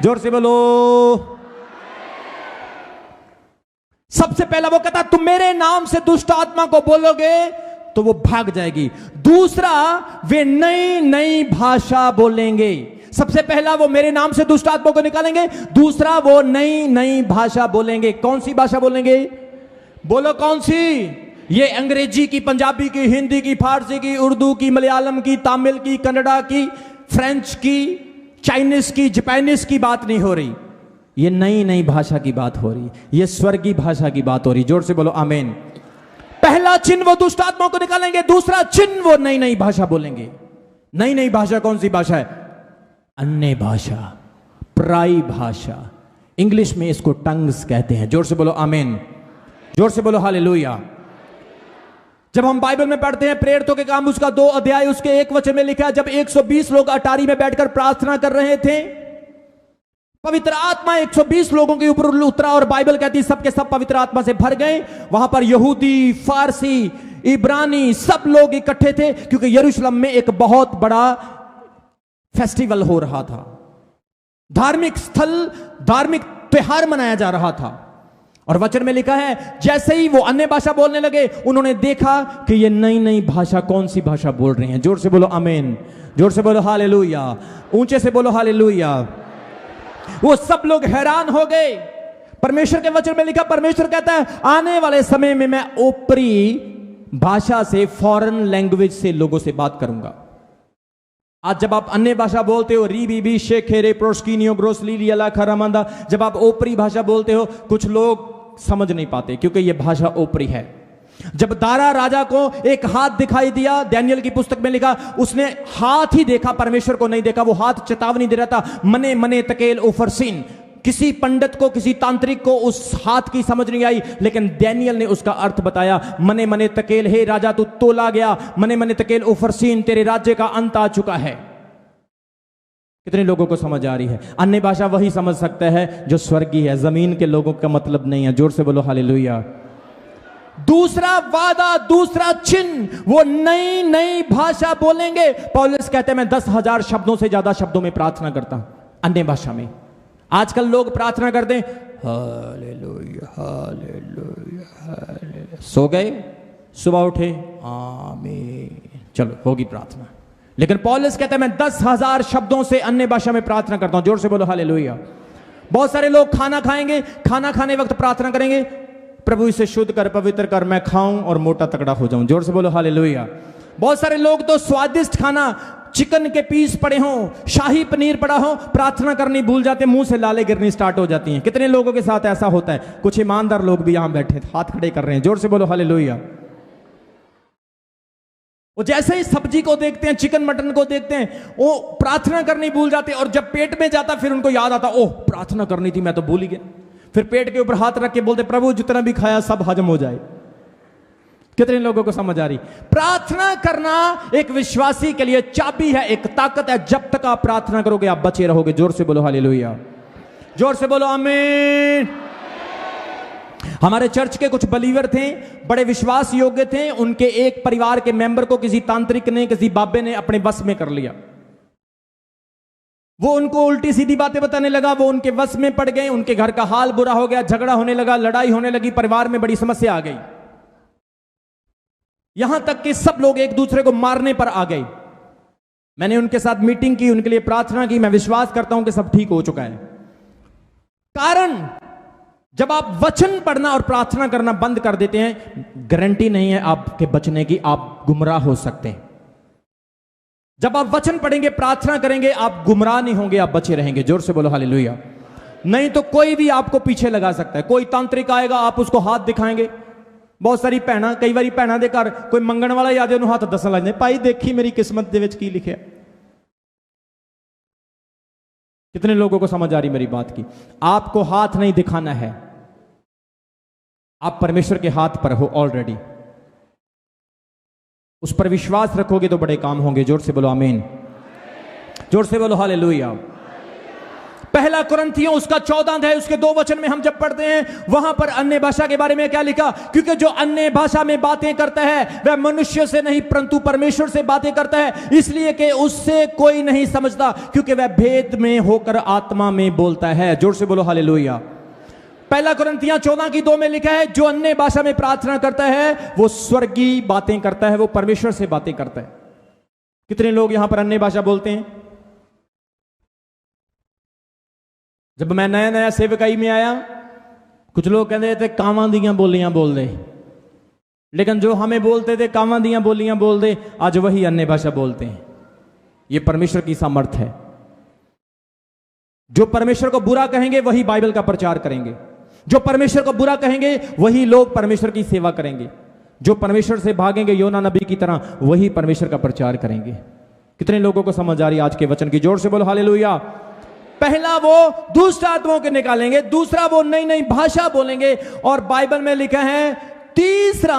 जोर से बोलो। सबसे पहला वो कहता तुम मेरे नाम से दुष्ट आत्मा को बोलोगे तो वो भाग जाएगी। दूसरा, वे नई नई भाषा बोलेंगे। सबसे पहला वो मेरे नाम से दुष्ट आत्मा को निकालेंगे, दूसरा वो नई नई भाषा बोलेंगे। कौन सी भाषा बोलेंगे? बोलो कौन सी? ये अंग्रेजी की, पंजाबी की, हिंदी की, फारसी की, उर्दू की, मलयालम की, तमिल की, कन्नड़ा की, फ्रेंच की, चाइनीज की, जापानीज की बात नहीं हो रही। ये नई नई भाषा की बात हो रही, ये स्वर्गीय भाषा की बात हो रही। जोर से बोलो आमीन। पहला चिन्ह वो दुष्ट आत्मा को निकालेंगे, दूसरा चिन्ह वो नई नई भाषा बोलेंगे। नई नई भाषा कौन सी भाषा है? अन्य भाषा, पराई भाषा। इंग्लिश में इसको टंग्स कहते हैं। जोर से बोलो आमीन, जोर से बोलो हालेलुया। जब हम बाइबल में पढ़ते हैं प्रेरितों के काम उसका 2 अध्याय उसके 1 वचन में लिखा है, जब 120 लोग अटारी में बैठकर प्रार्थना कर रहे थे, पवित्र आत्मा 120 लोगों के ऊपर उतरा और बाइबल कहती है सबके सब पवित्र आत्मा से भर गए। वहां पर यहूदी, फारसी, इब्रानी सब लोग इकट्ठे थे, क्योंकि यरूशलेम में एक बहुत बड़ा फेस्टिवल हो रहा था। धार्मिक स्थल, धार्मिक त्योहार मनाया जा रहा था। और वचन में लिखा है जैसे ही वो अन्य भाषा बोलने लगे, उन्होंने देखा कि ये नई नई भाषा, कौन सी भाषा बोल रहे हैं। जोर से बोलो आमीन, जोर से बोलो हालेलुया, ऊंचे से बोलो हालेलुया। वो सब लोग हैरान हो गए। परमेश्वर के वचन में लिखा, परमेश्वर कहता है आने वाले समय में मैं ऊपरी भाषा से, फॉरेन लैंग्वेज से लोगों से बात करूंगा। आज जब आप अन्य भाषा बोलते हो, री बी बी शेखेरे प्रोस्किनियो ग्रोसली अला खरामंदा, जब आप ओपरी भाषा बोलते हो, कुछ लोग समझ नहीं पाते क्योंकि यह भाषा ओपरी है। जब दारा राजा को एक हाथ दिखाई दिया, दानियेल की पुस्तक में लिखा, उसने हाथ ही देखा, परमेश्वर को नहीं देखा। वो हाथ चेतावनी दे रहा था, मने मने तकेल उफरसीन। किसी पंडित को, किसी तांत्रिक को उस हाथ की समझ नहीं आई, लेकिन दानियेल ने उसका अर्थ बताया। मने मने तकेल, हे राजा तू तोला गया, मने मने तकेल उफरसीन, तेरे राज्य का अंत आ चुका है। कितने लोगों को समझ आ रही है? अन्य भाषा वही समझ सकता है जो स्वर्गीय है, जमीन के लोगों का मतलब नहीं है। जोर से बोलो हालेलुया। दूसरा वादा, दूसरा चिन्ह, वो नई नई भाषा बोलेंगे। पौलुस कहते हैं मैं 10,000 शब्दों से ज्यादा शब्दों में प्रार्थना करता हूं, अन्य भाषा में। आजकल लोग प्रार्थना करते हैं हालेलुया हालेलुया हालेलुया, सो गए, सुबह उठे आमीन, चलो होगी प्रार्थना। लेकिन पौलुस कहता है मैं 10,000 शब्दों से अन्य भाषा में प्रार्थना करता हूं। जोर से बोलो हालेलुया। बहुत सारे लोग खाना खाएंगे, खाना खाने वक्त प्रार्थना करेंगे, प्रभु इसे शुद्ध कर, पवित्र कर, मैं खाऊं और मोटा तगड़ा हो जाऊं। जोर से बोलो हालेलुया। बहुत सारे लोग तो स्वादिष्ट खाना चिकन के पीस पड़े हों, शाही पनीर पड़ा हो, प्रार्थना करनी भूल जाते, मुंह से लाले गिरनी स्टार्ट हो जाती हैं। कितने लोगों के साथ ऐसा होता है? कुछ ईमानदार लोग भी यहां बैठे हाथ खड़े कर रहे हैं, जोर से बोलो हालेलुया। वो जैसे ही सब्जी को देखते हैं, चिकन मटन को देखते हैं, वो प्रार्थना करनी भूल जाते, और जब पेट में जाता फिर उनको याद आता, ओह प्रार्थना करनी थी, मैं तो भूल ही गया। फिर पेट के ऊपर हाथ रख के बोलते, प्रभु जितना भी खाया सब हजम हो जाए। कितने लोगों को समझ आ रही? प्रार्थना करना एक विश्वासी के लिए चाबी है, एक ताकत है। जब तक आप प्रार्थना करोगे आप बचे रहोगे। जोर से बोलो हालेलुया, जोर से बोलो आमीन। हमारे चर्च के कुछ बलीवर थे, बड़े विश्वास योग्य थे, उनके एक परिवार के मेंबर को किसी तांत्रिक ने, किसी बाबे ने अपने बस में कर लिया। वो उनको उल्टी सीधी बातें बताने लगा, वो उनके वश में पड़ गए, उनके घर का हाल बुरा हो गया, झगड़ा होने लगा, लड़ाई होने लगी, परिवार में बड़ी समस्या आ गई, यहां तक कि सब लोग एक दूसरे को मारने पर आ गए। मैंने उनके साथ मीटिंग की, उनके लिए प्रार्थना की। मैं विश्वास करता हूं कि सब ठीक हो चुका है। कारण जब आप वचन पढ़ना और प्रार्थना करना बंद कर देते हैं, गारंटी नहीं है आपके बचने की, आप गुमराह हो सकते हैं। जब आप वचन पढ़ेंगे, प्रार्थना करेंगे, आप गुमराह नहीं होंगे, आप बचे रहेंगे। जोर से बोलो हालेलुया। नहीं तो कोई भी आपको पीछे लगा सकता है। कोई तांत्रिक आएगा, आप उसको हाथ दिखाएंगे। बहुत सारी भैणा, कई बारी भैणा दे घर कोई मंगण वाला याद है, हाथ दसन लग जाए, भाई देखी मेरी किस्मत दे विच की लिखिया। कितने लोगों को समझ आ रही मेरी बात की? आपको हाथ नहीं दिखाना है, आप परमेश्वर के हाथ पर हो ऑलरेडी। उस पर विश्वास रखोगे तो बड़े काम होंगे। जोर से बोलो आमीन, जोर से बोलो हालेलुया। पहला कुरिन्थियों उसका 14 अध्याय उसके 2 वचन में हम जब पढ़ते हैं, वहां पर अन्य भाषा के बारे में क्या लिखा? क्योंकि जो अन्य भाषा में बातें करता है वह मनुष्य से नहीं परंतु परमेश्वर से बातें करता है, इसलिए कि उससे कोई नहीं समझता, क्योंकि वह भेद में होकर आत्मा में बोलता है। जोर से बोलो हालेलुया। पहला कुरिन्थियों 14:2 में लिखा है, जो अन्य भाषा में प्रार्थना करता है वो स्वर्गीय बातें करता है, वो परमेश्वर से बातें करता है। कितने लोग यहां पर अन्य भाषा बोलते हैं? जब मैं नया नया सेवकाई में आया, कुछ लोग कहते थे कावां दियां बोलियां बोल दे, लेकिन जो हमें बोलते थे कावां दियां बोलियां बोल दे, आज वही अन्य भाषा बोलते हैं। यह परमेश्वर की सामर्थ है। जो परमेश्वर को बुरा कहेंगे वही बाइबल का प्रचार करेंगे, जो परमेश्वर को बुरा कहेंगे वही लोग परमेश्वर की सेवा करेंगे, जो परमेश्वर से भागेंगे योना नबी की तरह वही परमेश्वर का प्रचार करेंगे। कितने लोगों को समझ आ रही आज के वचन की? जोर से बोलो हालेलुया। पहला वो दुष्ट आत्माओं के निकालेंगे, दूसरा वो नई नई भाषा बोलेंगे, और बाइबल में लिखा है तीसरा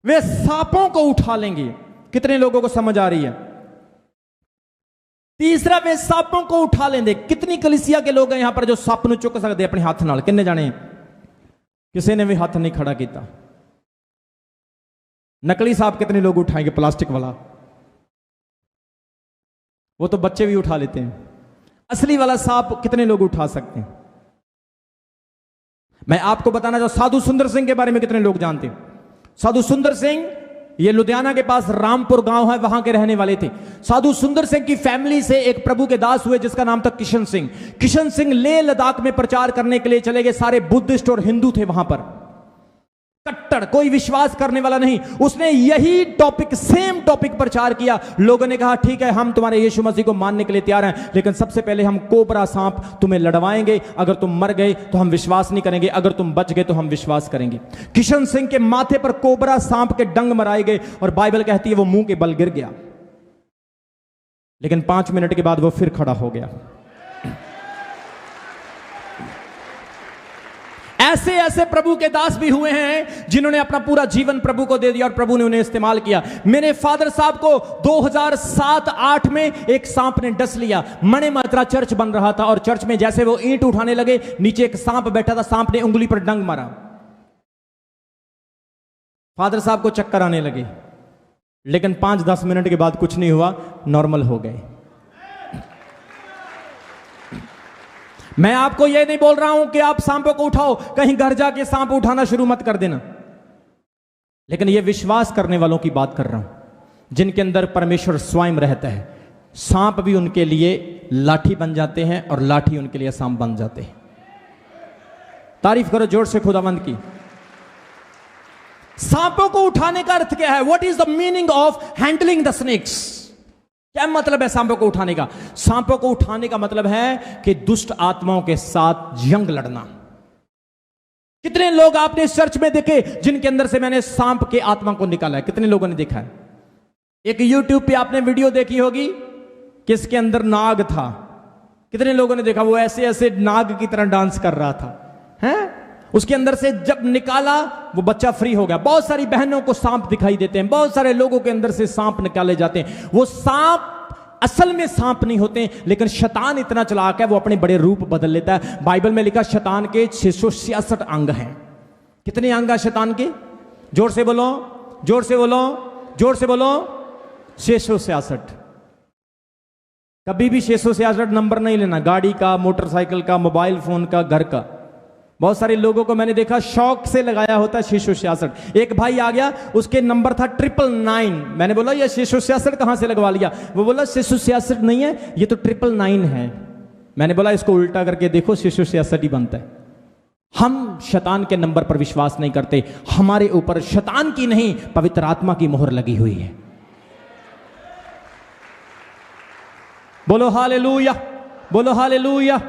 वे सांपों को उठा लेंगे। कितने लोगों को समझ आ रही है? तीसरा वे सांपों को उठा लेंगे। कितनी कलीसिया के लोग हैं यहां पर जो सांप ਨੂੰ चुक सकते अपने हाथ नाल? किन्ने जाने? किसी ने भी हाथ नहीं खड़ा किया। नकली सांप कितने लोग उठाएंगे? प्लास्टिक वाला वो तो बच्चे भी उठा लेते हैं। असली वाला सांप कितने लोग उठा सकते हैं? मैं आपको बताना चाहूं, साधु सुंदर सिंह के बारे में कितने लोग जानते हैं? साधु सुंदर सिंह ये लुधियाना के पास रामपुर गांव है, वहां के रहने वाले थे। साधु सुंदर सिंह की फैमिली से एक प्रभु के दास हुए जिसका नाम था किशन सिंह। किशन सिंह लेह लद्दाख में प्रचार करने के लिए चले गए। सारे बुद्धिस्ट और हिंदू थे वहां पर, कट्टर, कोई विश्वास करने वाला नहीं। उसने यही टॉपिक, सेम टॉपिक प्रचार किया। लोगों ने कहा ठीक है, हम तुम्हारे यीशु मसीह को मानने के लिए तैयार हैं, लेकिन सबसे पहले हम कोबरा सांप तुम्हें लड़वाएंगे। अगर तुम मर गए तो हम विश्वास नहीं करेंगे, अगर तुम बच गए तो हम विश्वास करेंगे। किशन सिंह के माथे पर कोबरा सांप के डंग मराए गए, और बाइबल कहती है वो मुंह के बल गिर गया, लेकिन 5 मिनट के बाद वो फिर खड़ा हो गया। ऐसे ऐसे प्रभु के दास भी हुए हैं जिन्होंने अपना पूरा जीवन प्रभु को दे दिया और प्रभु ने उन्हें इस्तेमाल किया। मेरे फादर साहब को 2007-8 में एक सांप ने डस लिया। मणे मात्रा चर्च बन रहा था, और चर्च में जैसे वो ईंट उठाने लगे, नीचे एक सांप बैठा था, सांप ने उंगली पर डंग मारा। फादर साहब को चक्कर आने लगे, लेकिन 5-10 मिनट के बाद कुछ नहीं हुआ, नॉर्मल हो गए। मैं आपको यह नहीं बोल रहा हूं कि आप सांपों को उठाओ, कहीं घर जाके सांप उठाना शुरू मत कर देना, लेकिन यह विश्वास करने वालों की बात कर रहा हूं जिनके अंदर परमेश्वर स्वयं रहता है। सांप भी उनके लिए लाठी बन जाते हैं और लाठी उनके लिए सांप बन जाते हैं। तारीफ करो जोर से खुदावंद की। सांपों को उठाने का अर्थ क्या है? What is the meaning of handling the snakes? क्या मतलब है सांपों को उठाने का? सांपों को उठाने का मतलब है कि दुष्ट आत्माओं के साथ जंग लड़ना। कितने लोग आपने चर्च में देखे जिनके अंदर से मैंने सांप के आत्मा को निकाला है? कितने लोगों ने देखा है? एक YouTube पे आपने वीडियो देखी होगी किसके अंदर नाग था। कितने लोगों ने देखा? वो ऐसे ऐसे नाग की तरह डांस कर रहा था, हैं? उसके अंदर से जब निकाला वो बच्चा फ्री हो गया। बहुत सारी बहनों को सांप दिखाई देते हैं, बहुत सारे लोगों के अंदर से सांप निकाले जाते हैं। वो सांप असल में सांप नहीं होते, लेकिन शैतान इतना चालाक है वो अपने बड़े रूप बदल लेता है। बाइबल में लिखा शैतान के 666 अंग हैं। कितने अंग हैं शैतान के? जोर से बोलो, जोर से बोलो, जोर से बोलो। 666। कभी भी 666 नंबर नहीं लेना, गाड़ी का, मोटरसाइकिल का, मोबाइल फोन का, घर का। बहुत सारे लोगों को मैंने देखा शौक से लगाया होता है 666। एक भाई आ गया, उसके नंबर था 999। मैंने बोला ये 666 कहां से लगवा लिया? वो बोला 666 नहीं है, ये तो 999 है। मैंने बोला इसको उल्टा करके देखो, 666 ही बनता है। हम शैतान के नंबर पर विश्वास नहीं करते। हमारे ऊपर शैतान की नहीं, पवित्र आत्मा की मोहर लगी हुई है। बोलो हालेलुया, बोलो हालेलुया।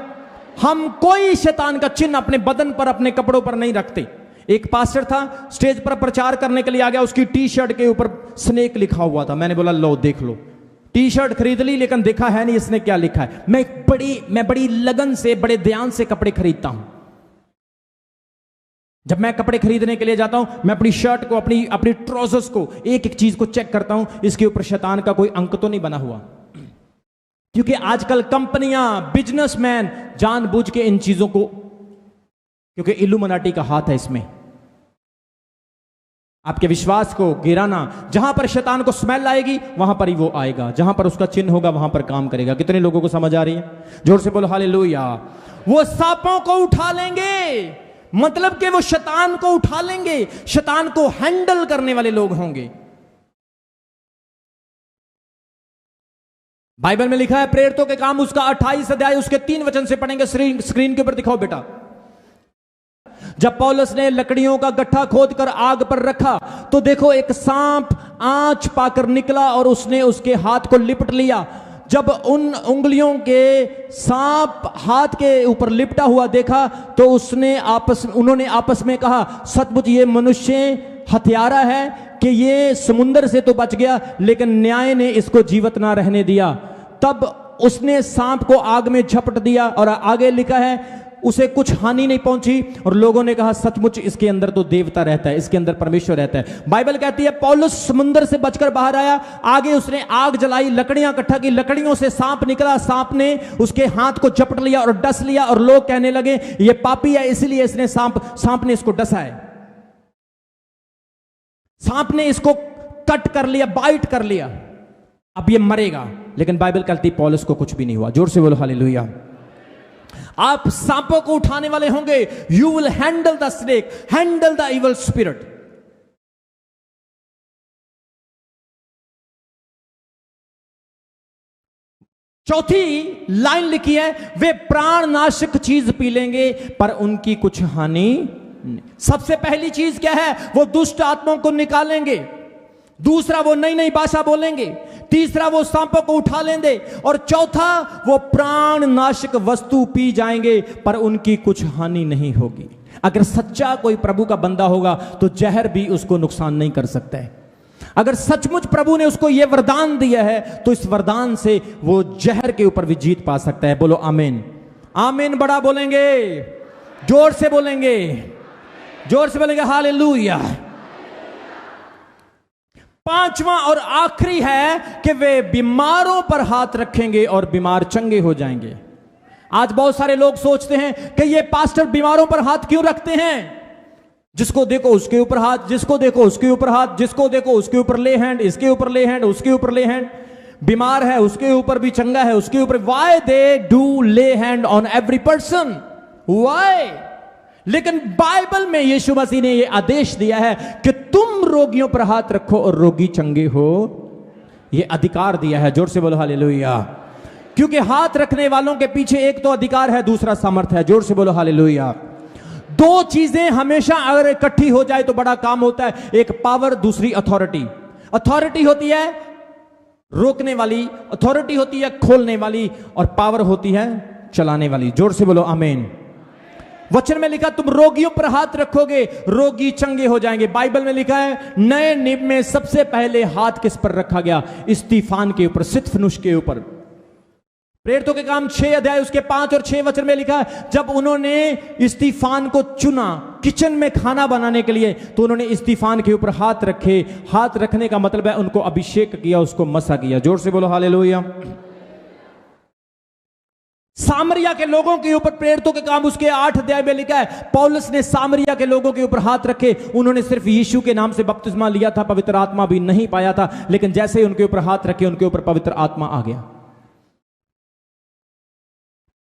हम कोई शैतान का चिन्ह अपने बदन पर, अपने कपड़ों पर नहीं रखते। एक पास्टर था, स्टेज पर प्रचार करने के लिए आ गया, उसकी टी शर्ट के ऊपर स्नेक लिखा हुआ था। मैंने बोला लो देख लो। टी शर्ट खरीद ली, लेकिन देखा है नहीं इसने क्या लिखा है। मैं बड़ी लगन से, बड़े ध्यान से कपड़े खरीदता हूं। जब मैं कपड़े खरीदने के लिए जाता हूं, मैं अपनी शर्ट को, अपनी ट्राउजर्स को, एक एक चीज को चेक करता हूं, इसके ऊपर शैतान का कोई अंक तो नहीं बना हुआ। क्योंकि आजकल कंपनियां, बिजनेसमैन जानबूझ के इन चीजों को, क्योंकि इल्यूमिनाटी का हाथ है इसमें, आपके विश्वास को गिराना। जहां पर शैतान को स्मेल आएगी वहां पर ही वो आएगा, जहां पर उसका चिन्ह होगा वहां पर काम करेगा। कितने लोगों को समझ आ रही है? जोर से बोलो हालेलुया। वो सांपों को उठा लेंगे, मतलब कि वो शैतान को उठा लेंगे। शैतान को हैंडल करने वाले लोग होंगे। बाइबल में लिखा है प्रेरितों के काम उसका 28 अध्याय उसके 3 वचन से पढ़ेंगे। स्क्रीन के ऊपर दिखाओ बेटा। जब पौलुस ने लकड़ियों का गट्ठा खोदकर आग पर रखा तो देखो एक सांप आंच पाकर निकला और उसने उसके हाथ को लिपट लिया। जब उन उंगलियों के सांप हाथ के ऊपर लिपटा हुआ देखा तो उन्होंने आपस में कहा, सचमुच ये मनुष्य हत्यारा है कि ये समुद्र से तो बच गया, लेकिन न्याय ने इसको जीवित ना रहने दिया। तब उसने सांप को आग में झपट दिया। और आगे लिखा है उसे कुछ हानि नहीं पहुंची। और लोगों ने कहा सचमुच इसके अंदर तो देवता रहता है, इसके अंदर परमेश्वर रहता है। बाइबल कहती है पौलुस समुद्र से बचकर बाहर आया, आगे उसने आग जलाई, लकड़ियां इकट्ठा की, लकड़ियों से सांप निकला, सांप ने उसके हाथ को झपट लिया और डस लिया। और लोग कहने लगे ये पापी है इसलिए इसने सांप ने इसको डसा है, सांप ने इसको कट कर लिया, बाइट कर लिया, अब ये मरेगा। लेकिन बाइबल कहती पौलुस को कुछ भी नहीं हुआ। जोर से बोलो हालेलुया। आप सांपों को उठाने वाले होंगे। You will handle the snake, handle the evil spirit. चौथी लाइन लिखी है वे प्राणनाशक चीज पी लेंगे पर उनकी कुछ हानि नहीं। सबसे पहली चीज क्या है? वो दुष्ट आत्माओं को निकालेंगे। दूसरा वो नई नई भाषा बोलेंगे। तीसरा वो सांपों को उठा लेंगे। और चौथा वो प्राण नाशक वस्तु पी जाएंगे पर उनकी कुछ हानि नहीं होगी। अगर सच्चा कोई प्रभु का बंदा होगा तो जहर भी उसको नुकसान नहीं कर सकता है। अगर सचमुच प्रभु ने उसको यह वरदान दिया है तो इस वरदान से वो जहर के ऊपर भी जीत पा सकता है। बोलो आमीन। आमीन बड़ा बोलेंगे, जोर से बोलेंगे, जोर से बोलेंगे हालेलुया। पांचवा और आखिरी है कि वे बीमारों पर हाथ रखेंगे और बीमार चंगे हो जाएंगे। आज बहुत सारे लोग सोचते हैं कि ये पास्टर बीमारों पर हाथ क्यों रखते हैं? जिसको देखो उसके ऊपर हाथ, जिसको देखो उसके ऊपर हाथ, जिसको देखो उसके ऊपर ले हैंड, इसके ऊपर ले हैंड, उसके ऊपर ले हैंड। बीमार है उसके ऊपर भी, चंगा है उसके ऊपर। व्हाई दे डू ले hand on every person? Why? लेकिन बाइबल में यीशु मसीह ने यह आदेश दिया है कि तुम रोगियों पर हाथ रखो और रोगी चंगे हो। यह अधिकार दिया है। जोर से बोलो हालेलुया। क्योंकि हाथ रखने वालों के पीछे एक तो अधिकार है, दूसरा सामर्थ है। जोर से बोलो हालेलुया। दो चीजें हमेशा अगर इकट्ठी हो जाए तो बड़ा काम होता है। एक पावर, दूसरी अथॉरिटी। अथॉरिटी होती है रोकने वाली, अथॉरिटी होती है खोलने वाली, और पावर होती है चलाने वाली। जोर से बोलो आमीन। वचन में लिखा तुम रोगियों पर हाथ रखोगे, रोगी चंगे हो जाएंगे। बाइबल में लिखा है नए नियम में सबसे पहले हाथ किस पर रखा गया? स्तिफान के ऊपर, सित्फनुस के ऊपर। प्रेरितों के काम 6 अध्याय उसके 5 और 6 वचन में लिखा है जब उन्होंने स्तिफान को चुना किचन में खाना बनाने के लिए, तो उन्होंने स्तिफान के ऊपर हाथ रखे। हाथ रखने का मतलब है उनको अभिषेक किया, उसको मसा किया। जोर से बोलो हालेलुया। सामरिया के लोगों के ऊपर प्रेरितों के काम उसके 8 अध्याय में लिखा है पौलुस ने सामरिया के लोगों के ऊपर हाथ रखे। उन्होंने सिर्फ यीशु के नाम से बपतिस्मा लिया था, पवित्र आत्मा भी नहीं पाया था, लेकिन जैसे ही उनके ऊपर हाथ रखे उनके ऊपर पवित्र आत्मा आ गया।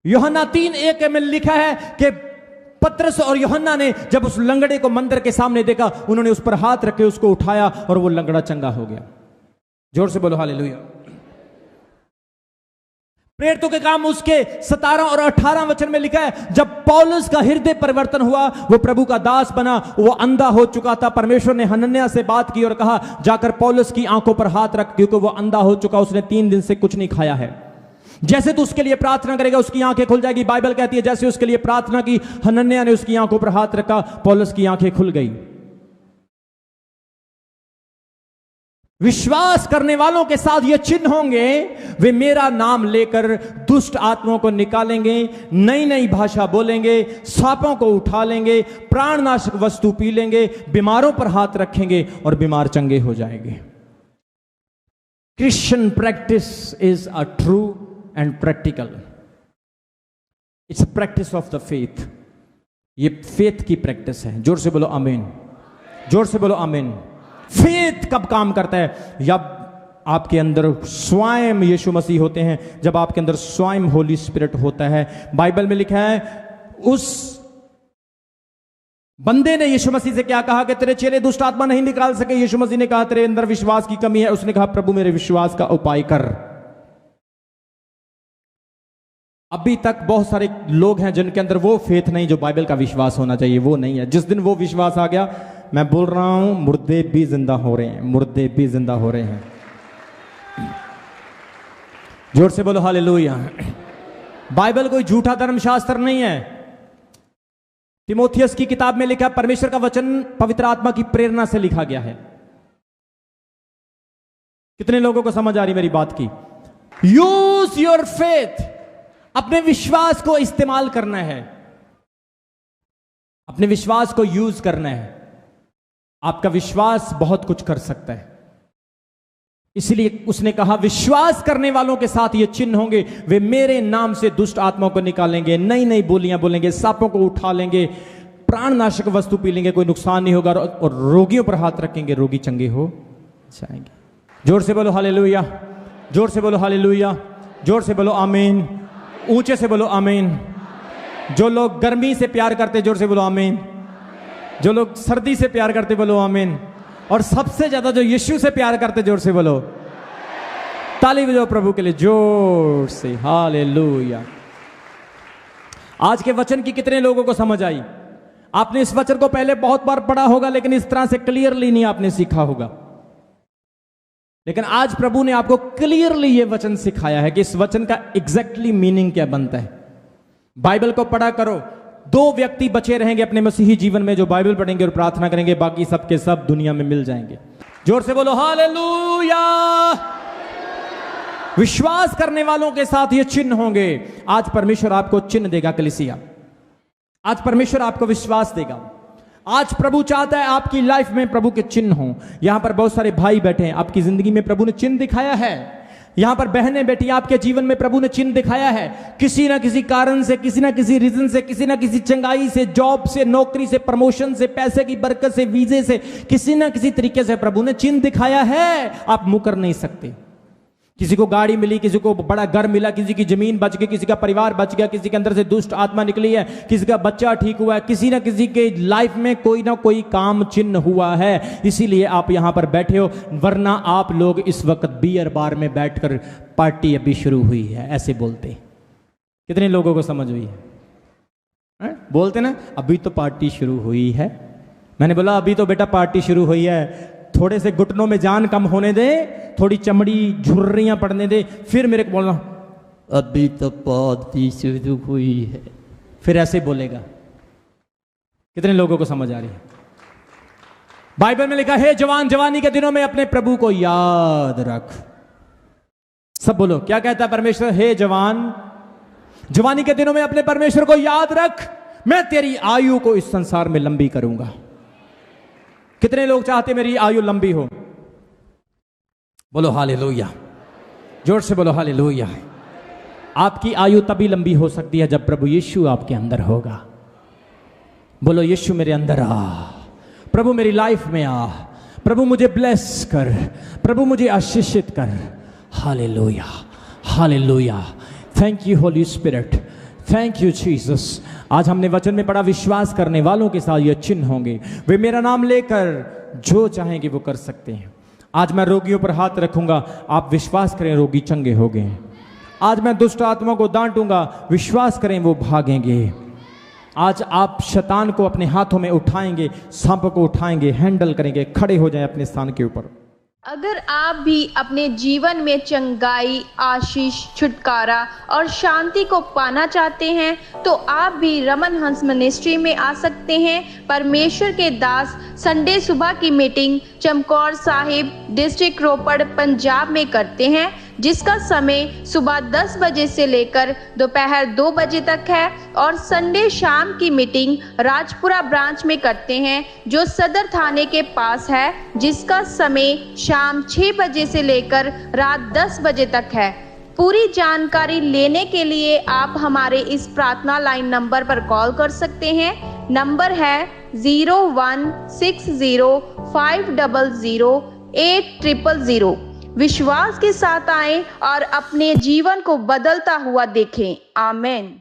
यूहन्ना 3:1 में लिखा है कि पतरस और यूहन्ना ने जब उस लंगड़े को मंदिर के सामने देखा, उन्होंने उस पर हाथ रखे, उसको उठाया और वो लंगड़ा चंगा हो गया। जोर से बोलो हालेलुया। प्रेरितों के काम उसके 17 और 18 वचन में लिखा है जब पौलुस का हृदय परिवर्तन हुआ, वो प्रभु का दास बना, वो अंधा हो चुका था। परमेश्वर ने हनन्याह से बात की और कहा जाकर पौलुस की आंखों पर हाथ रख, क्योंकि वो अंधा हो चुका, उसने 3 दिन से कुछ नहीं खाया है। जैसे तू उसके लिए प्रार्थना करेगा उसकी आंखें खुल जाएगी। बाइबल कहती है जैसे उसके लिए प्रार्थना की, हनन्याह ने उसकी आंखों पर हाथ रखा, पौलुस की आंखें खुल गई। विश्वास करने वालों के साथ ये चिन्ह होंगे, वे मेरा नाम लेकर दुष्ट आत्माओं को निकालेंगे, नई नई भाषा बोलेंगे, सांपों को उठा लेंगे, प्राणनाशक वस्तु पी लेंगे, बीमारों पर हाथ रखेंगे और बीमार चंगे हो जाएंगे। Christian practice is a true and practical, it's a practice of the faith. ये फेथ की प्रैक्टिस है। जोर से बोलो आमीन। जोर से बोलो आमीन। फेथ कब काम करता है? जब आपके अंदर स्वयं यीशु मसीह होते हैं, जब आपके अंदर स्वयं होली स्पिरिट होता है। बाइबल में लिखा है उस बंदे ने यीशु मसीह से क्या कहा कि तेरे चेले दुष्ट आत्मा नहीं निकाल सके। यीशु मसीह ने कहा तेरे अंदर विश्वास की कमी है। उसने कहा प्रभु मेरे विश्वास का उपाय कर। अभी तक बहुत सारे लोग हैं जिनके अंदर वो फेथ नहीं जो बाइबल का विश्वास होना चाहिए, वो नहीं है। जिस दिन वो विश्वास आ गया, मैं बोल रहा हूं मुर्दे भी जिंदा हो रहे हैं, मुर्दे भी जिंदा हो रहे हैं। जोर से बोलो हालेलुया। बाइबल कोई झूठा धर्मशास्त्र नहीं है। तिमोथियस की किताब में लिखा परमेश्वर का वचन पवित्र आत्मा की प्रेरणा से लिखा गया है। कितने लोगों को समझ आ रही मेरी बात की? यूज योर फेथ, अपने विश्वास को इस्तेमाल करना है, अपने विश्वास को यूज करना है। आपका विश्वास बहुत कुछ कर सकता है। इसलिए उसने कहा विश्वास करने वालों के साथ ये चिन्ह होंगे, वे मेरे नाम से दुष्ट आत्माओं को निकालेंगे, नई नई बोलियां बोलेंगे, सांपों को उठा लेंगे, प्राणनाशक वस्तु पी लेंगे, कोई नुकसान नहीं होगा, और रोगियों पर हाथ रखेंगे, रोगी चंगे हो जाएंगे। जोर से बोलो हालेलुया। जोर से बोलो हालेलुया। जोर से बोलो आमीन। ऊंचे से बोलो आमीन। जो लोग गर्मी से प्यार करते जोर से बोलो आमीन। जो लोग सर्दी से प्यार करते बोलो आमीन। और सबसे ज्यादा जो यीशु से प्यार करते जोर से बोलो ताली बजाओ प्रभु के लिए जोर से हालेलुया। आज के वचन की कितने लोगों को समझ आई? आपने इस वचन को पहले बहुत बार पढ़ा होगा, लेकिन इस तरह से क्लियरली नहीं आपने सीखा होगा। लेकिन आज प्रभु ने आपको क्लियरली यह वचन सिखाया है कि इस वचन का एग्जैक्टली मीनिंग क्या बनता है। बाइबल को पढ़ा करो। 2 व्यक्ति बचे रहेंगे अपने मसीही जीवन में जो बाइबल पढ़ेंगे और प्रार्थना करेंगे, बाकी सबके सब दुनिया में मिल जाएंगे। जोर से बोलो हालेलुया। विश्वास करने वालों के साथ ये चिन्ह होंगे। आज परमेश्वर आपको चिन्ह देगा कलीसिया। आज परमेश्वर आपको विश्वास देगा। आज प्रभु चाहता है आपकी लाइफ में प्रभु के चिन्ह हों। यहां पर बहुत सारे भाई बैठे हैं, आपकी जिंदगी में प्रभु ने चिन्ह दिखाया है। यहां पर बहनें बैठी, आपके जीवन में प्रभु ने चिन्ह दिखाया है। किसी ना किसी कारण से, किसी ना किसी रीजन से, किसी ना किसी चंगाई से, जॉब से, नौकरी से, प्रमोशन से, पैसे की बरकत से, वीजे से, किसी ना किसी तरीके से प्रभु ने चिन्ह दिखाया है। आप मुकर नहीं सकते। किसी को गाड़ी मिली, किसी को बड़ा घर मिला, किसी की जमीन बच गई, किसी का परिवार बच गया, किसी के अंदर से दुष्ट आत्मा निकली है, किसी का बच्चा ठीक हुआ है, किसी ना किसी के लाइफ में कोई ना कोई काम चिन्ह हुआ है। इसीलिए आप यहां पर बैठे हो, वरना आप लोग इस वक्त बियर बार में बैठकर पार्टी अभी शुरू हुई है ऐसे बोलते। कितने लोगों को समझ हुई है? बोलते ना अभी तो पार्टी शुरू हुई है। मैंने बोला अभी तो बेटा पार्टी शुरू हुई है, थोड़े से घुटनों में जान कम होने दे, थोड़ी चमड़ी झुर्रियां पड़ने दे, फिर मेरे को बोलना अभी तो पौधी शुरू हुई है, फिर ऐसे बोलेगा। कितने लोगों को समझ आ रही है? बाइबल में लिखा है जवान जवानी के दिनों में अपने प्रभु को याद रख। सब बोलो, क्या कहता है परमेश्वर? हे जवान, जवानी के दिनों में अपने परमेश्वर को याद रख, मैं तेरी आयु को इस संसार में लंबी करूंगा। कितने लोग चाहते मेरी आयु लंबी हो? बोलो हालेलुया, जोर से बोलो हालेलुया। आपकी आयु तभी लंबी हो सकती है जब प्रभु यीशु आपके अंदर होगा। बोलो यीशु मेरे अंदर आ, प्रभु मेरी लाइफ में आ, प्रभु मुझे ब्लेस कर, प्रभु मुझे आशीषित कर। Hallelujah, hallelujah. Thank you Holi spirit, thank you Jesus. आज हमने वचन में पढ़ा, विश्वास करने वालों के साथ ये चिन्ह होंगे, वे मेरा नाम लेकर जो चाहेंगे वो कर सकते हैं। आज मैं रोगियों पर हाथ रखूंगा, आप विश्वास करें रोगी चंगे हो गए। आज मैं दुष्ट आत्मा को डांटूंगा, विश्वास करें वो भागेंगे। आज आप शैतान को अपने हाथों में उठाएंगे, सांप को उठाएंगे, हैंडल करेंगे, खड़े हो जाए अपने स्थान के ऊपर। अगर आप भी अपने जीवन में चंगाई, आशीष, छुटकारा और शांति को पाना चाहते हैं तो आप भी रमन हंस मिनिस्ट्री में आ सकते हैं। परमेश्वर के दास संडे सुबह की मीटिंग चमकौर साहिब, डिस्ट्रिक्ट रोपड़, पंजाब में करते हैं, जिसका समय सुबह 10 बजे से लेकर दोपहर 2 बजे तक है। और संडे शाम की मीटिंग राजपुरा ब्रांच में करते हैं, जो सदर थाने के पास है, जिसका समय शाम 6 बजे से लेकर रात 10 बजे तक है। पूरी जानकारी लेने के लिए आप हमारे इस प्रार्थना लाइन नंबर पर कॉल कर सकते हैं। नंबर है 0160500800। विश्वास के साथ आएं और अपने जीवन को बदलता हुआ देखें। आमीन।